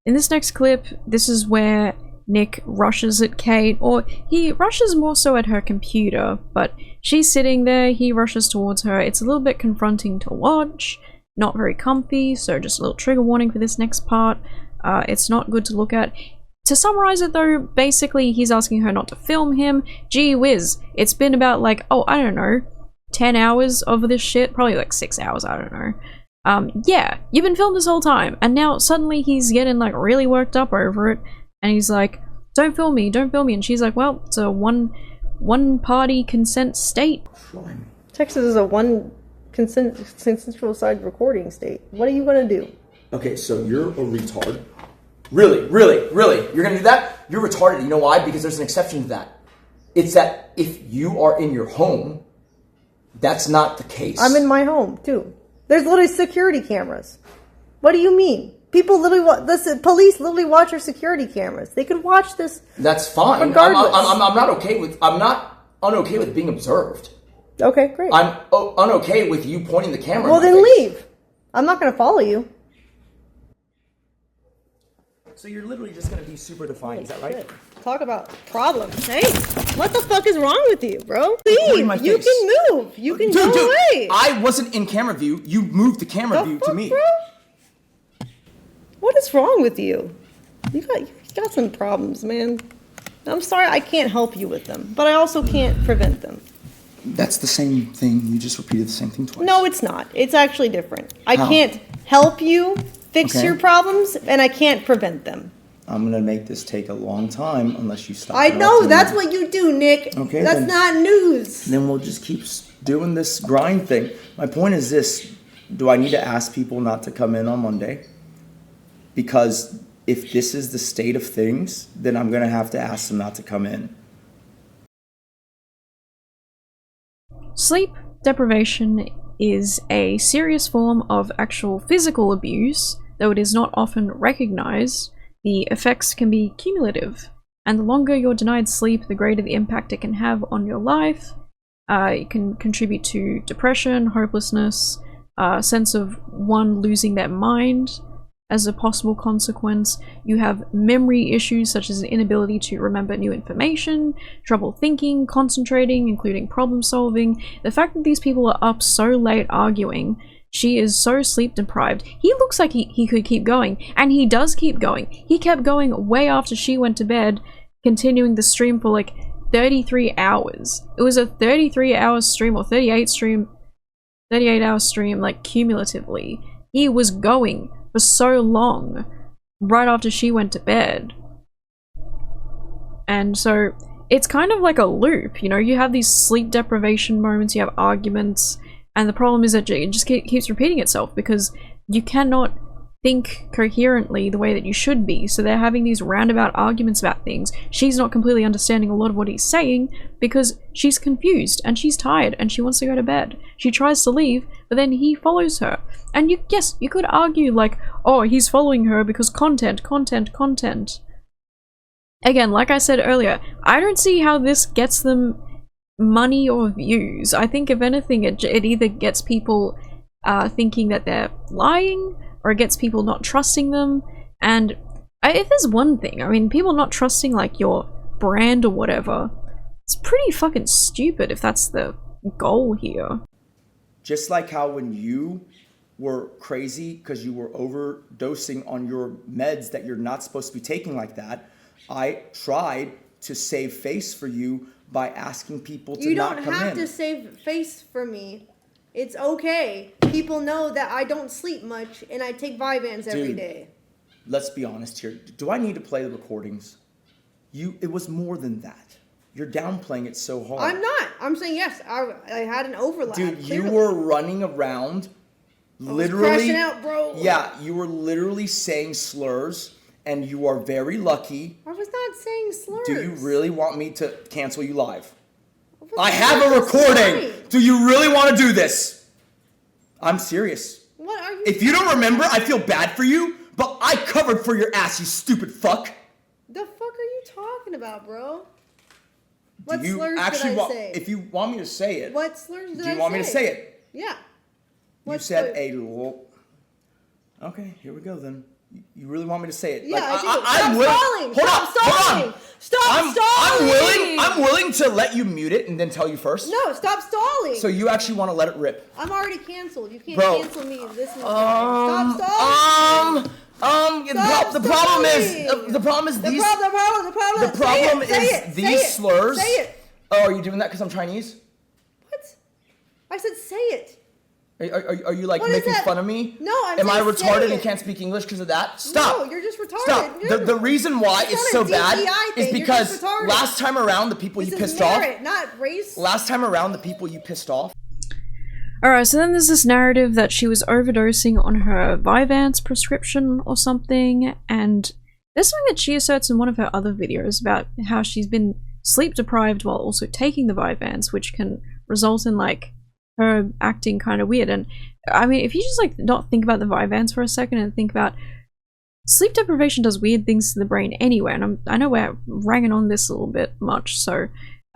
this next clip, this is where Nick rushes at Kate, or he rushes more so at her computer, but she's sitting there, he rushes towards her. It's a little bit confronting to watch, not very comfy, so just a little trigger warning for this next part. It's not good to look at. To summarize it though, basically he's asking her not to film him. Gee whiz, it's been about like, oh, I don't know, 10 hours of this shit, probably like 6 hours, I don't know. Yeah, you've been filmed this whole time, and now suddenly he's getting like really worked up over it, and he's like, don't film me, and she's like, well, it's a one-party consent state. Texas is a consensual side recording state. What are you gonna do? Okay, so you're a retard. Really? You're gonna do that? You're retarded. You know why? Because there's an exception to that. It's that if you are in your home, that's not the case. I'm in my home, too. There's literally security cameras. What do you mean? People literally police literally watch our security cameras. They could watch this. That's fine. Regardless. I'm not unokay with being observed. Okay, great. I'm unokay with you pointing the camera. Well, then leave. I'm not going to follow you. So you're literally just going to be super defiant, is that right? Talk about problems. Hey, what the fuck is wrong with you, bro? Leave. You can move. You can go away. I wasn't in camera view. You moved the camera view to me. Bro? What is wrong with you? You got some problems, man. I'm sorry I can't help you with them, but I also can't prevent them. That's the same thing. You just repeated the same thing twice. No, it's not. It's actually different. I can't help you fix your problems, and I can't prevent them. I'm going to make this take a long time unless you stop. I know. That's what you do, Nick. Okay. That's not news. Then we'll just keep doing this grind thing. My point is this. Do I need to ask people not to come in on Monday? Because if this is the state of things, then I'm going to have to ask them not to come in. Sleep deprivation is a serious form of actual physical abuse, though it is not often recognized. The effects can be cumulative, and the longer you're denied sleep, the greater the impact it can have on your life. It can contribute to depression, hopelessness, a sense of one losing their mind. As a possible consequence, you have memory issues such as an inability to remember new information, trouble thinking, concentrating, including problem solving. The fact that these people are up so late arguing, she is so sleep deprived. He looks like he could keep going, and he does keep going. He kept going way after she went to bed, continuing the stream for like 33 hours. It was a 33-hour stream or 38-hour stream, like cumulatively. He was going for so long, right after she went to bed. And so it's kind of like a loop, you know, you have these sleep deprivation moments, you have arguments, and the problem is that it just keeps repeating itself because you cannot think coherently the way that you should be. So they're having these roundabout arguments about things. She's not completely understanding a lot of what he's saying because she's confused and she's tired and she wants to go to bed. She tries to leave, but then he follows her. And yes, you could argue like, oh, he's following her because content. Again, like I said earlier, I don't see how this gets them money or views. I think if anything, it either gets people thinking that they're lying, or it gets people not trusting them. And if there's one thing, I mean, people not trusting like your brand or whatever, it's pretty fucking stupid if that's the goal here. Just like how when you were crazy because you were overdosing on your meds that you're not supposed to be taking like that, I tried to save face for you by asking people to not come in. You don't have to save face for me. It's okay. People know that I don't sleep much and I take Vyvanse every day. Let's be honest here. Do I need to play the recordings? It was more than that. You're downplaying it so hard. I'm not. I'm saying yes. I had an overlap. Dude, clearly. you were running around, literally. I was crashing out, bro. Yeah, you were literally saying slurs, and you are very lucky. I was not saying slurs. Do you really want me to cancel you live? I have a recording. Do you really want to do this? I'm serious. What are you? If you don't remember, I feel bad for you, but I covered for your ass, you stupid fuck. The fuck are you talking about, bro? What Do you slurs actually did I say? If you want me to say it. What slurs did I say? Do you want me to say it? Yeah. You said Okay, here we go then. You really want me to say it? Yeah, like, I do. Stop stalling. Stop stalling. I'm willing to let you mute it and then tell you first. No, stop stalling. So you actually want to let it rip? I'm already canceled. You can't Bro, cancel me this much time. Stop stalling. The problem is these. The problem is these slurs. Say it. Oh, are you doing that because I'm Chinese? What? I said say it. Are you like making fun of me? No, Am I retarded and can't speak English because of that? Stop. No, you're just retarded. Stop. The reason why it's so bad is because last time around the people you pissed off. Not race. Last time around the people you pissed off. Alright, so then there's this narrative that she was overdosing on her Vyvanse prescription or something, and there's something that she asserts in one of her other videos about how she's been sleep deprived while also taking the Vyvanse, which can result in like her acting kind of weird. And I mean, if you just like not think about the Vyvanse for a second and think about sleep deprivation does weird things to the brain anyway, and I know we're ragging on this a little bit much, so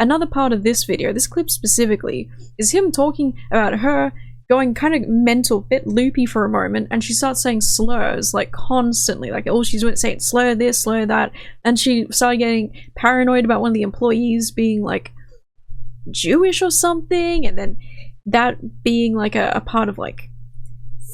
another part of this video, this clip specifically, is him talking about her going kind of mental, bit loopy for a moment, and she starts saying slurs, like, constantly. Like, all she's doing is saying, slur this, slur that, and she started getting paranoid about one of the employees being, like, Jewish or something, and then that being, like, a part of, like,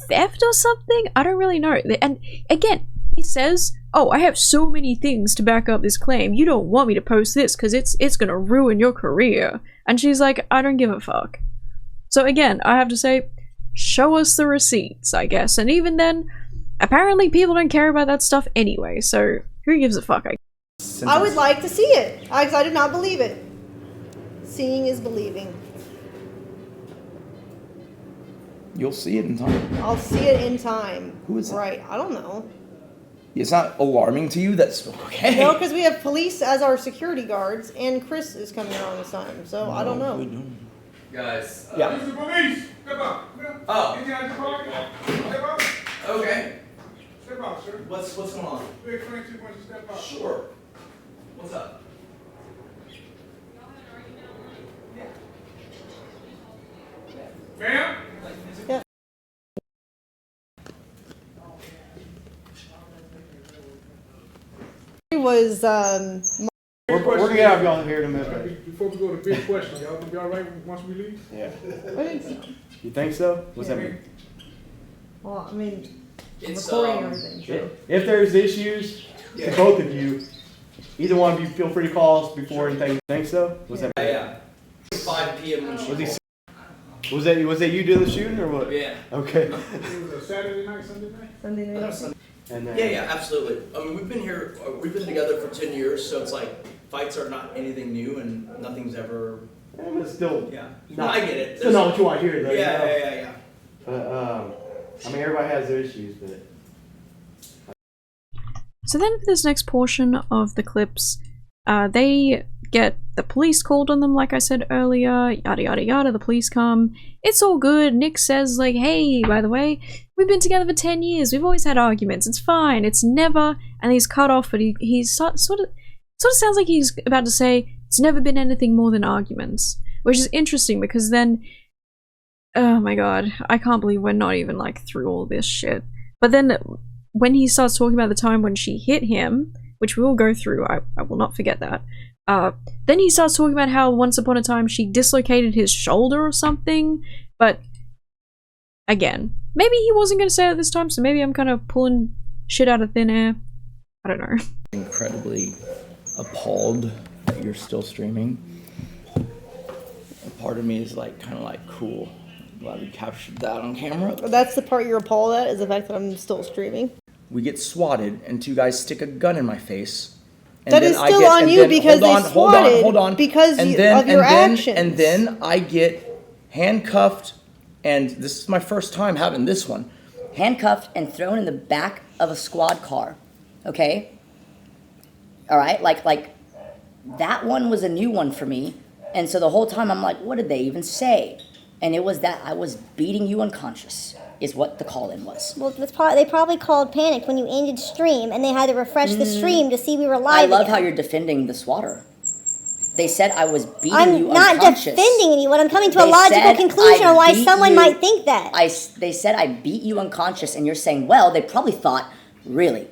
theft or something? I don't really know. And, again, he says, oh, I have so many things to back up this claim. You don't want me to post this because it's gonna ruin your career. And she's like, I don't give a fuck. So again, I have to say, show us the receipts, I guess. And even then, apparently people don't care about that stuff anyway, so who gives a fuck? I would like to see it, because I did not believe it. Seeing is believing. You'll see it in time. I'll see it in time. Who is it? Right, I don't know. It's not alarming to you? That's okay. No, because we have police as our security guards, and Chris is coming around this time, so I don't know. Guys. Yeah. This is the police. Step out. Oh. Get out the car. Step out. Okay. Step out, sir. What's going on? Big 22 points. Step out. Sure. What's up? Ma'am? Yeah. It was, We're gonna have y'all here in a minute. Before we go to big questions, y'all gonna be all right once we leave? Yeah. You think so? What's that mean? well, I mean, It's recording everything. If there's issues to both of you, either one of you feel free to call us before anything. Think so? What's that mean? Yeah. 5 p.m. when she Was he? called. Was that you doing the shooting or what? Yeah. Okay. It was a Saturday night, Sunday night? Sunday night. And then, Yeah, absolutely. I mean, we've been together for 10 years, so it's like fights are not anything new and nothing's ever. It's still. Yeah. Not, No, I get it. Still not what you want to hear though. Yeah, you know? yeah. But I mean, everybody has their issues, but. So then for this next portion of the clips, they get the police called on them, like I said earlier, yada yada yada, the police come, it's all good. Nick says like, hey, by the way, we've been together for 10 years, we've always had arguments, it's fine, it's never, and he's cut off, but he sort of sounds like he's about to say, it's never been anything more than arguments, which is interesting because then, oh my god, I can't believe we're not even like through all this shit. But then when he starts talking about the time when she hit him, which we will go through, I will not forget that. Then he starts talking about how once upon a time she dislocated his shoulder or something, but again, maybe he wasn't going to say it this time, so maybe I'm kind of pulling shit out of thin air. I don't know. Incredibly appalled that you're still streaming. A part of me is like, kind of like, cool. Glad we captured that on camera. That's the part you're appalled at, is the fact that I'm still streaming. We get swatted, and 2 guys stick a gun in my face. And that is still on you because they swatted. Hold on. Because of your actions. And then I get handcuffed, and this is my first time having this one. Handcuffed and thrown in the back of a squad car. Okay? All right? Like that one was a new one for me. And so the whole time I'm like, what did they even say? And it was that I was beating you unconscious, is what the call-in was. Well, they probably called panicked when you ended stream, and they had to refresh the stream to see we were live. I love again. how you're defending the swatter. They said I was beating you I'm not unconscious. defending anyone. I'm coming to a logical conclusion on why someone might think that. They said I beat you unconscious, and you're saying, well, they probably thought, really?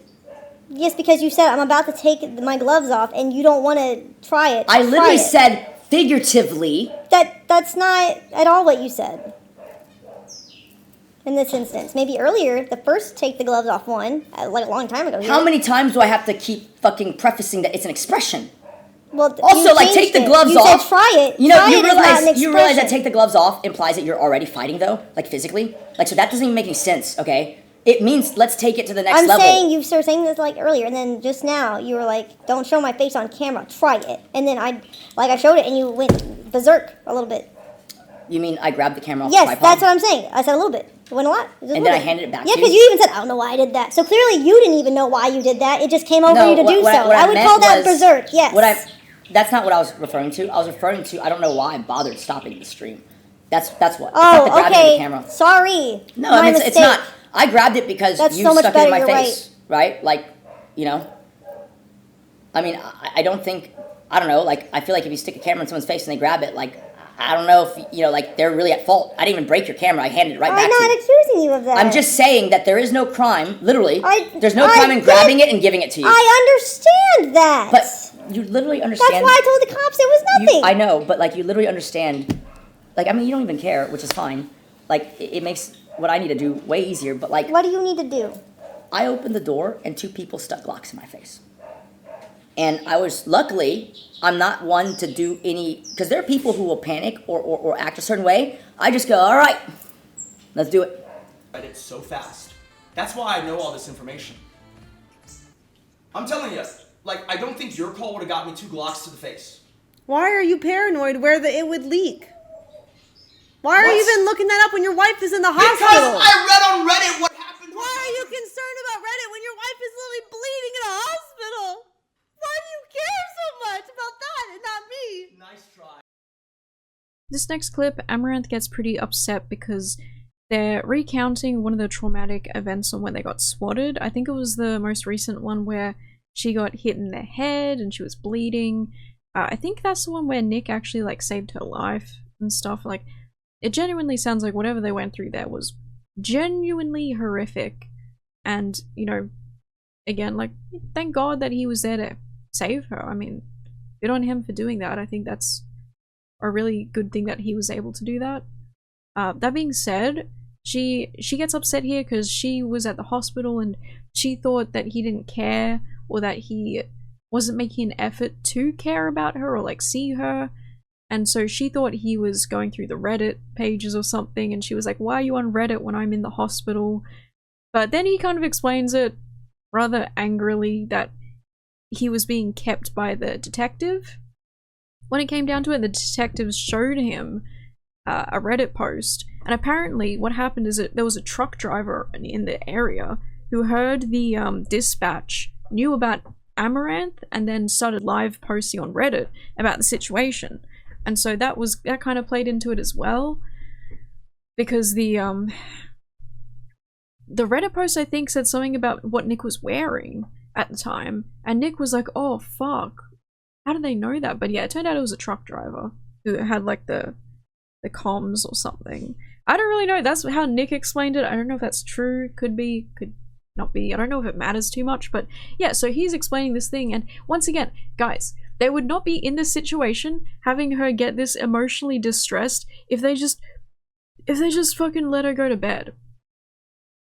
Yes, because you said I'm about to take my gloves off, and you don't want to try it. I literally said figuratively. That's not at all what you said. In this instance, maybe earlier, the first take the gloves off one, like a long time ago. How many times do I have to keep fucking prefacing that it's an expression? Well, also, like, take the gloves off. You said try it. You know, try you realize that take the gloves off implies that you're already fighting, though, like physically. Like, so that doesn't even make any sense. Okay, it means let's take it to the next level. I'm saying you were saying this like earlier, and then just now you were like, "Don't show my face on camera. Try it." And then I showed it, and you went berserk a little bit. You mean I grabbed the camera off the tripod? Yes, that's what I'm saying. I said a little bit. It went a lot. And then I handed it back to you? Yeah, because you even said, I don't know why I did that. So clearly you didn't even know why you did that. It just came over you to do so. I would call that berserk, yes. That's not what I was referring to. I was referring to, I don't know why I bothered stopping the stream. That's what. Oh, okay. The camera. Sorry. No, I mean, it's not. I grabbed it because you so stuck it in my face. Right? Like, you know. I mean, I don't think, I don't know, like, I feel like if you stick a camera in someone's face and they grab it, like, I don't know if, you know, like, they're really at fault. I didn't even break your camera. I handed it right back to you. I'm not accusing you of that. I'm just saying that there is no crime, literally. There's no crime in grabbing it and giving it to you. I understand that. But you literally understand. That's why I told the cops it was nothing. I know, but, like, you literally understand. Like, I mean, you don't even care, which is fine. Like, it makes what I need to do way easier, but, like. What do you need to do? I opened the door and 2 people stuck Glocks in my face. And I was, luckily, I'm not one to do any, because there are people who will panic or act a certain way. I just go, all right, let's do it. It's so fast. That's why I know all this information. I'm telling you, like, I don't think your call would have got me 2 Glocks to the face. Why are you paranoid where it would leak? Why are you even looking that up when your wife is in the hospital? Because I read on Reddit what happened. Why are you concerned about Reddit when your wife is literally bleeding in a hospital? Why do you care so much about that and not me? Nice try. This next clip, Amouranth gets pretty upset because they're recounting one of the traumatic events on when they got swatted. I think it was the most recent one where she got hit in the head and she was bleeding. I think that's the one where Nick actually like saved her life and stuff. Like, it genuinely sounds like whatever they went through there was genuinely horrific. And, you know, again, like, thank God that he was there to save her. I mean, good on him for doing that. I think that's a really good thing that he was able to do that. That being said, she gets upset here because she was at the hospital and she thought that he didn't care or that he wasn't making an effort to care about her or like see her. And so she thought he was going through the Reddit pages or something, and she was like, why are you on Reddit when I'm in the hospital? But then he kind of explains it rather angrily that he was being kept by the detective. When it came down to it, the detectives showed him a Reddit post, and apparently what happened is that there was a truck driver in the area who heard the dispatch, knew about Amouranth, and then started live posting on Reddit about the situation. And so that kind of played into it as well, because the Reddit post, I think, said something about what Nick was wearing at the time, and Nick was like, oh fuck, how did they know that? But yeah, it turned out it was a truck driver who had like the comms or something. I don't really know. That's how Nick explained it. I don't know if that's true. Could be, could not be. I don't know if it matters too much, but yeah, so he's explaining this thing, and once again, guys, they would not be in this situation having her get this emotionally distressed if they just If they just fucking let her go to bed.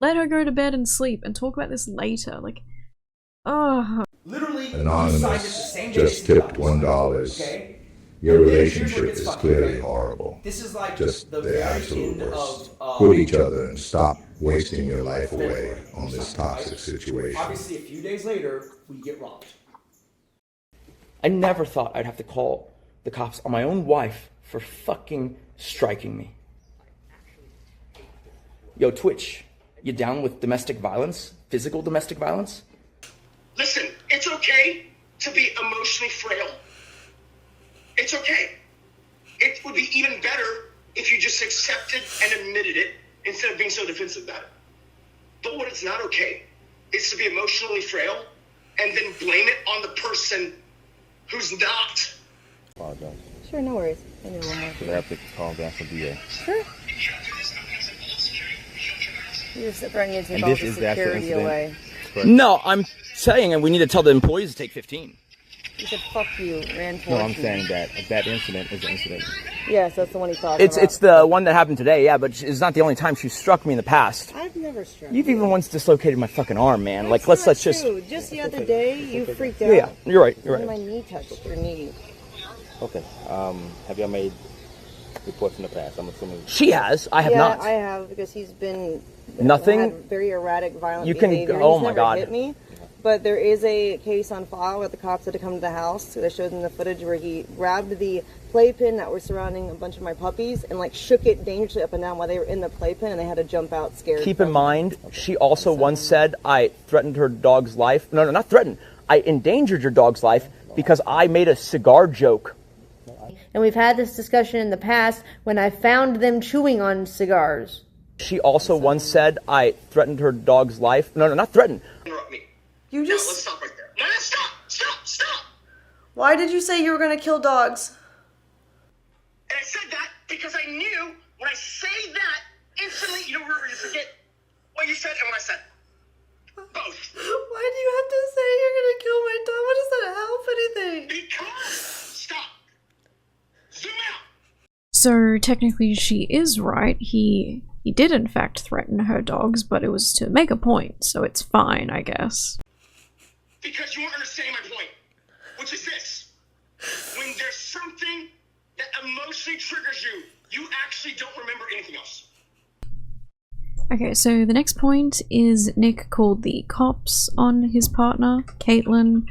Let her go to bed and sleep and talk about this later. Like, oh. Literally, Anonymous just tipped $1. Okay? Your relationship is clearly horrible. This is like Just the the very absolute end worst. of Quit each other and stop wasting your life away on this toxic situation. Obviously, a few days later, we get robbed. I never thought I'd have to call the cops on my own wife for fucking striking me. Yo, Twitch, you down with domestic violence? Physical domestic violence? Listen, it's okay to be emotionally frail. It's okay. It would be even better if you just accepted and admitted it instead of being so defensive about it. But what it's not okay is to be emotionally frail and then blame it on the person who's not. Apologize. Sure, no worries. I know one more. Should I have to call down for DA? Sure. You're threatening to And call this the is the actual security incident? away. Correct. No, I'm saying and we need to tell the employees to take 15. You said fuck you, ran towards No, I'm me. saying that incident is the incident. Yes, that's the one he talked about. It's the one that happened today, yeah, but it's not the only time she struck me in the past. I've never struck You've you. even once dislocated my fucking arm, man. That's let's not just. true. Just the other day, you freaked out. Yeah, you're right. You're When right. my knee touched your knee. Okay. Have y'all made reports in the past? I'm assuming. She has. I have yeah, not. I have because he's been Nothing? had very erratic, violent You can- behavior. oh He's my never God. hit me. But there is a case on file where the cops had to come to the house. So they showed them the footage where he grabbed the playpen that was surrounding a bunch of my puppies and like shook it dangerously up and down while they were in the playpen, and they had to jump out scared. Keep in mind, she also once said I threatened her dog's life. No, not threatened. I endangered your dog's life because I made a cigar joke. And we've had this discussion in the past when I found them chewing on cigars. She also once said I threatened her dog's life. No, not threatened. Interrupt me. You No, just... let's stop right there. No, stop. Why did you say you were going to kill dogs? And I said that because I knew when I say that, instantly you don't remember, you forget what you said and what I said. Both. Why do you have to say you're going to kill my dog? What does that help anything? Because, stop. Zoom out. So technically she is right. He did in fact threaten her dogs, but it was to make a point, so it's fine, I guess. Because you weren't understanding my point, which is this. When there's something that emotionally triggers you, you actually don't remember anything else. Okay, so the next point is Nick called the cops on his partner, Caitlin,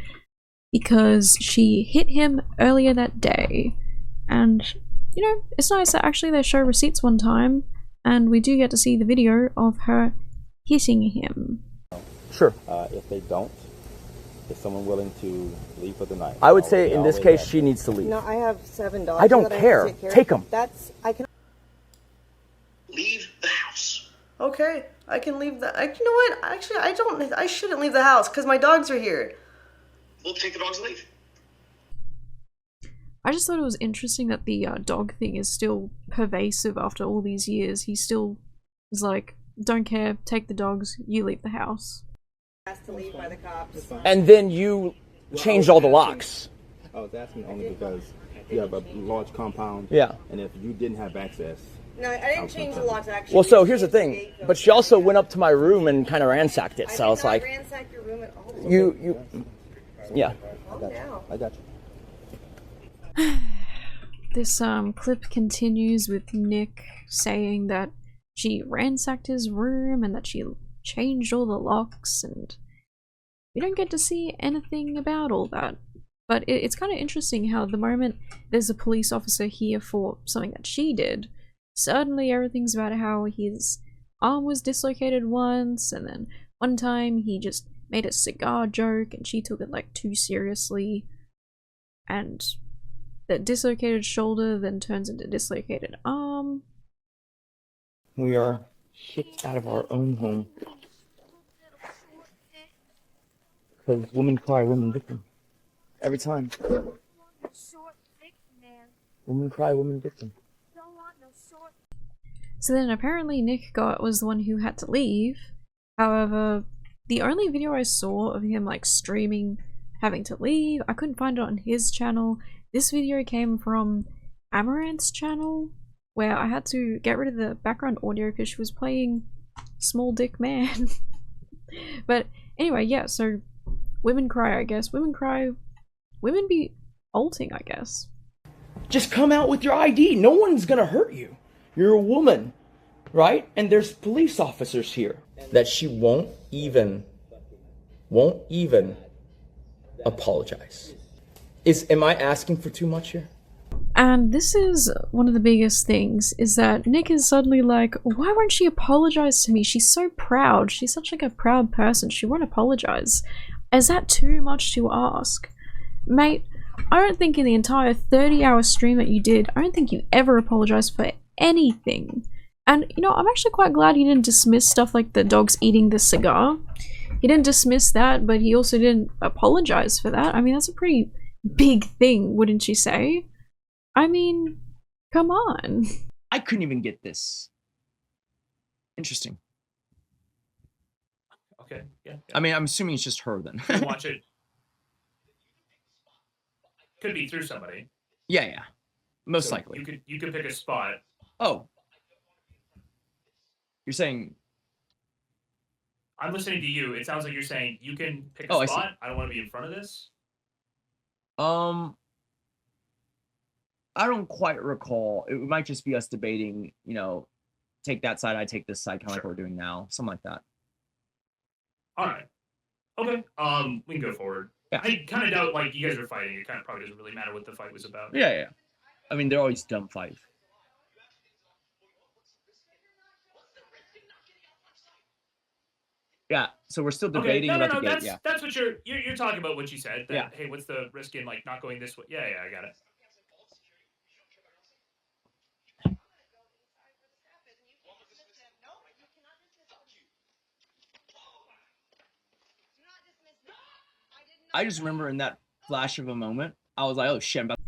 because she hit him earlier that day. And, you know, it's nice that actually they show receipts one time, and we do get to see the video of her hitting him. Sure. If they don't, is someone willing to leave for the night? I would say in this case she needs to leave. No, I have 7 dogs. I don't that I have care. to take care of. Take 'em. I can. Leave the house. Okay, I can leave the. You know what? Actually, I shouldn't leave the house because my dogs are here. We'll take the dogs and leave. I just thought it was interesting that the dog thing is still pervasive after all these years. He still is like, don't care, take the dogs, you leave the house. Asked to leave by the cops. And then you changed all the locks. I was asking only because you have a large compound. Yeah. And if you didn't have access. No, I didn't change the locks actually. Well, so here's the thing. But she also went up to my room and kind of ransacked it. So it's like, ransack your room at all. yeah. I got you. This clip continues with Nick saying that she ransacked his room and that she changed all the locks, and we don't get to see anything about all that. But it's kind of interesting how the moment there's a police officer here for something that she did, suddenly everything's about how his arm was dislocated once, and then one time he just made a cigar joke and she took it like too seriously, and the dislocated shoulder then turns into dislocated arm. We are kicked out of our own home. Because women cry, women victim. Every time. Women cry, women victim. So then apparently Nick was the one who had to leave. However, the only video I saw of him like streaming having to leave, I couldn't find it on his channel. This video came from Amouranth's channel, where I had to get rid of the background audio because she was playing Small Dick Man. But anyway, yeah, so women cry, I guess. Women cry. Women be ulting, I guess. Just come out with your ID. No one's gonna hurt you. You're a woman, right? And there's police officers here. That she won't even apologize. Am I asking for too much here? And this is one of the biggest things, is that Nick is suddenly like, why won't she apologize to me? She's so proud. She's such like a proud person. She won't apologize. Is that too much to ask? Mate, I don't think in the entire 30-hour stream that you did, I don't think you ever apologized for anything. And, you know, I'm actually quite glad he didn't dismiss stuff like the dogs eating the cigar. He didn't dismiss that, but he also didn't apologize for that. I mean, that's a pretty big thing, wouldn't you say? I mean, come on. I couldn't even get this. Interesting. Okay, yeah. I mean, I'm assuming it's just her then. Watch it. Could be through somebody. Yeah. Most So likely. You could pick a spot. Oh. You're saying... I'm listening to you. It sounds like you're saying you can pick Oh, a I see. spot. I don't want to be in front of this. I don't quite recall. It might just be us debating, you know, take that side, I take this side, kind of like we're doing now. Something like that. All right. Okay. We can go forward. Yeah. I kind of doubt, like, you guys are fighting. It kind of probably doesn't really matter what the fight was about. Yeah. I mean, they're always dumb fights. Yeah, so we're still debating Okay. No, about the gate. that's what you're talking about. What you said. That, Yeah. Hey, what's the risk in like not going this way? Yeah, I got it. I just remember in that flash of a moment, I was like, oh shit, I'm about.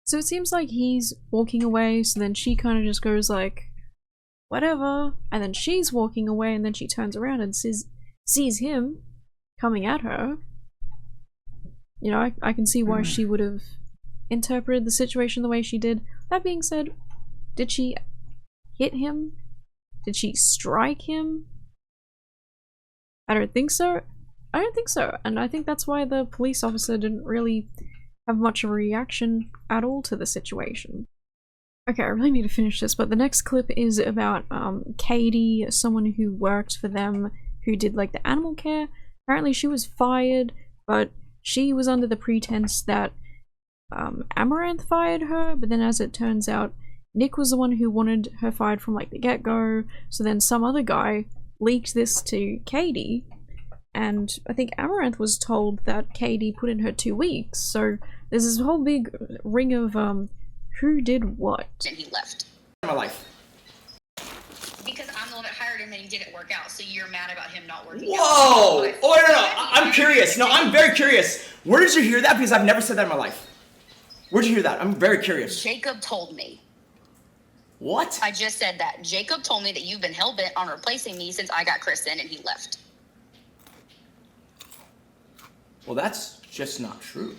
So it seems like he's walking away, so then she kind of just goes like, whatever, and then she's walking away, and then she turns around and sees him coming at her. You know, I can see why she would have interpreted the situation the way she did. That being said, did she hit him? Did she strike him? I don't think so. I don't think so, and I think that's why the police officer didn't really have much of a reaction at all to the situation. Okay, I really need to finish this, but the next clip is about Katie, someone who worked for them, who did like the animal care. Apparently she was fired, but she was under the pretense that Amouranth fired her, but then as it turns out, Nick was the one who wanted her fired from like the get-go, so then some other guy leaked this to Katie, and I think Amouranth was told that Katie put in her 2 weeks, so there's this whole big ring of who did what. And he left. My life. Because I'm the one that hired him and he didn't work out, so you're mad about him not working Whoa! out. Oh, no. I'm curious. No, I'm very curious. Where did you hear that? Because I've never said that in my life. Where'd you hear that? I'm very curious. Jacob told me. What? I just said that. Jacob told me that you've been hell-bent on replacing me since I got Chris in and he left. Well, that's just not true.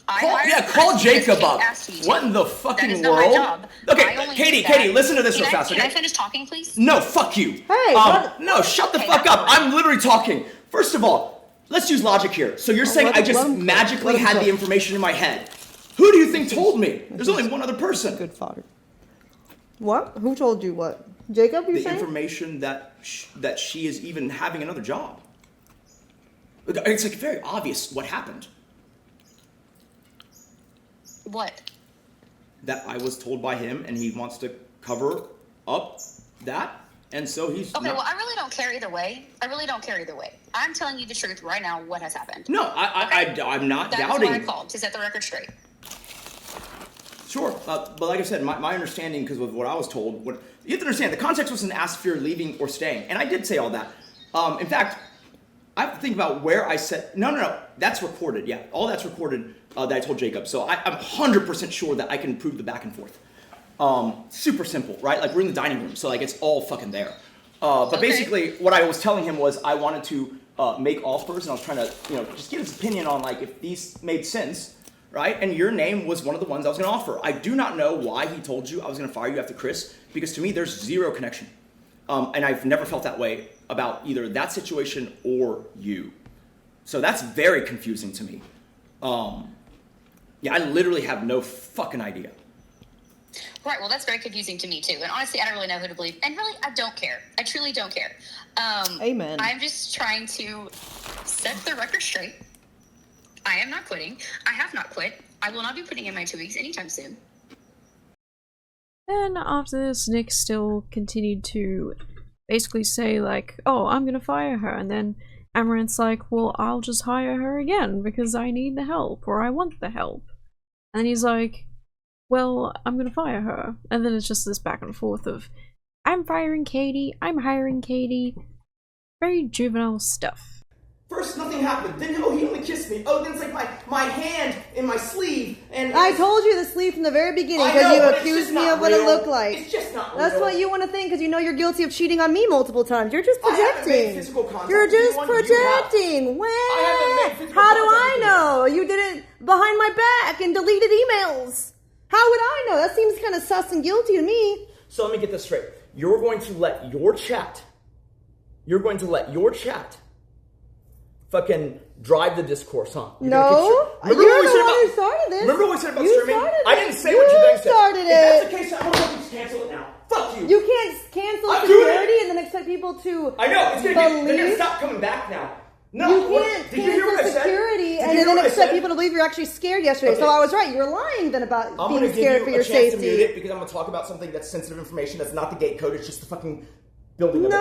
Call Jacob up. What in the fucking world? Okay, Katie, listen to this real fast, okay? Can I finish talking, please? No, fuck you. Hey, no, shut the fuck up. I'm literally talking. First of all, let's use logic here. So you're saying I just magically had the information in my head. Who do you think told me? There's only one other person. Good fodder. What? Who told you what? Jacob, you The saying? information that she is even having another job. It's like very obvious what happened. What? That I was told by him, and he wants to cover up that, and so he's. Okay, well, I really don't care either way. I'm telling you the truth right now. What has happened? No, I'm not doubting. That's why I called, to set the record straight. Sure, but like I said, my understanding, because of what I was told, you have to understand, the context wasn't asked if you're leaving or staying, and I did say all that. In fact, I have to think about where I said, no, that's recorded, yeah, all that's recorded that I told Jacob, so I'm 100% sure that I can prove the back and forth. Super simple, right? Like, we're in the dining room, so like, it's all fucking there. But basically, what I was telling him was I wanted to make offers, and I was trying to, just get his opinion on, like, if these made sense. right? And your name was one of the ones I was going to offer. I do not know why he told you I was going to fire you after Chris, because to me, there's zero connection. And I've never felt that way about either that situation or you. So that's very confusing to me. Yeah, I literally have no fucking idea. Right, well, that's very confusing to me, too. And honestly, I don't really know who to believe. And really, I don't care. I truly don't care. Amen. I'm just trying to set the record straight. I am not quitting. I have not quit. I will not be putting in my 2 weeks anytime soon. And after this, Nick still continued to basically say, like, oh, I'm gonna fire her. And then Amouranth's like, well, I'll just hire her again because I need the help, or I want the help. And he's like, well, I'm gonna fire her. And then it's just this back and forth of, I'm firing Katie, I'm hiring Katie. Very juvenile stuff. First, nothing happened. Then, he only kissed me. Oh, then it's like my hand in my sleeve. And I told you the sleeve from the very beginning because you accused me of what it looked like. It's just not real. That's what you want to think because you know you're guilty of cheating on me multiple times. You're just projecting. You're just projecting. How do I know? You did it behind my back and deleted emails. How would I know? That seems kind of sus and guilty to me. So let me get this straight. You're going to let your chat fucking drive the discourse, huh? You're the one who started this. Remember what we said about streaming? I didn't say what you guys said. Started it. If that's the case, I'm going to just cancel it now. Fuck you. You can't cancel security and then expect people to I know. They're going to stop coming back now. No, you can't cancel security and then expect people to believe you're actually scared yesterday. Okay. So I was right. You were lying then about being scared for your safety. I'm going to give you a chance to mute it because I'm going to talk about something that's sensitive information. That's not the gate code. It's just the fucking building of it.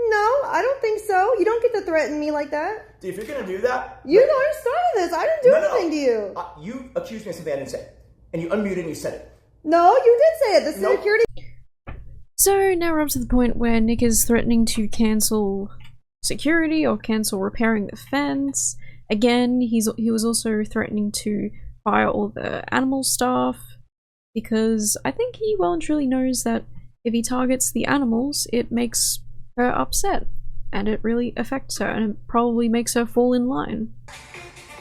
No, I don't think so. You don't get to threaten me like that. Dude, if you're going to do that... You started this. I didn't do anything to you. You accused me of something I didn't say. And you unmuted and you said it. No, you did say it. The security... So now we're up to the point where Nick is threatening to cancel security or cancel repairing the fence. Again, he was also threatening to fire all the animal staff because I think he well and truly knows that if he targets the animals, it makes her upset and it really affects her and it probably makes her fall in line.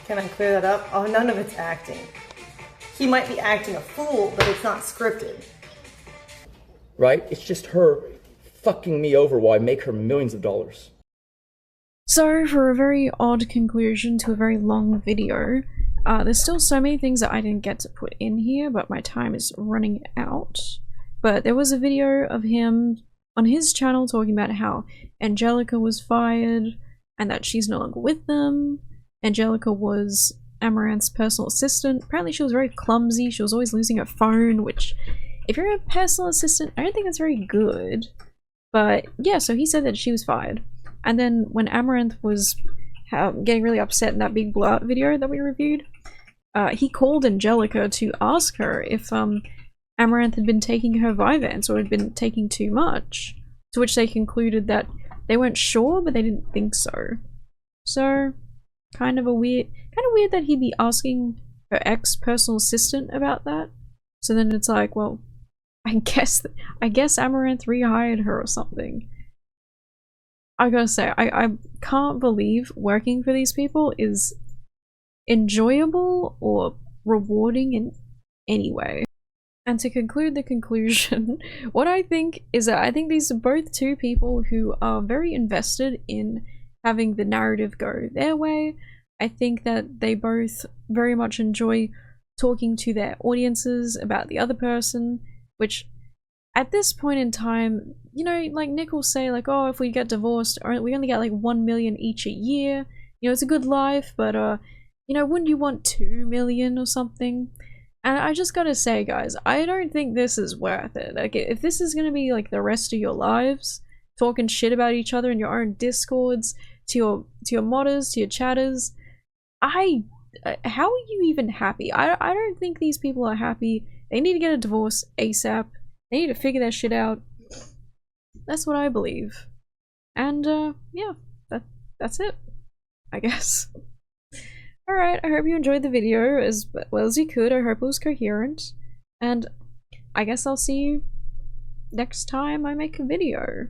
Can I clear that up? Oh, none of it's acting. He might be acting a fool, but it's not scripted. Right? It's just her fucking me over while I make her millions of dollars. So, for a very odd conclusion to a very long video, there's still so many things that I didn't get to put in here, but my time is running out. But there was a video of him on his channel talking about how Angelica was fired and that she's no longer with them. Angelica was Amouranth's personal assistant. Apparently she was very clumsy. She was always losing her phone, which if you're a personal assistant, I don't think that's very good. But yeah, so he said that she was fired. And then when Amouranth was getting really upset in that big blowout video that we reviewed, he called Angelica to ask her if Amouranth had been taking her Vyvanse or had been taking too much, to which they concluded that they weren't sure, but they didn't think so. So, kind of weird that he'd be asking her ex-personal assistant about that. So then it's like, well, I guess Amouranth rehired her or something. I gotta say, I can't believe working for these people is enjoyable or rewarding in any way. And to conclude the conclusion, what I think is that I think these are both two people who are very invested in having the narrative go their way. I think that they both very much enjoy talking to their audiences about the other person, which at this point in time, you know, like Nick will say like, oh, if we get divorced, we only get like 1 million each a year. You know, it's a good life, but you know, wouldn't you want 2 million or something? And I just gotta say, guys, I don't think this is worth it. Like, if this is gonna be like the rest of your lives, talking shit about each other in your own discords, to your modders, to your chatters, how are you even happy? I don't think these people are happy. They need to get a divorce ASAP. They need to figure their shit out. That's what I believe. And yeah, that's it, I guess. Alright, I hope you enjoyed the video as well as you could. I hope it was coherent. And I guess I'll see you next time I make a video.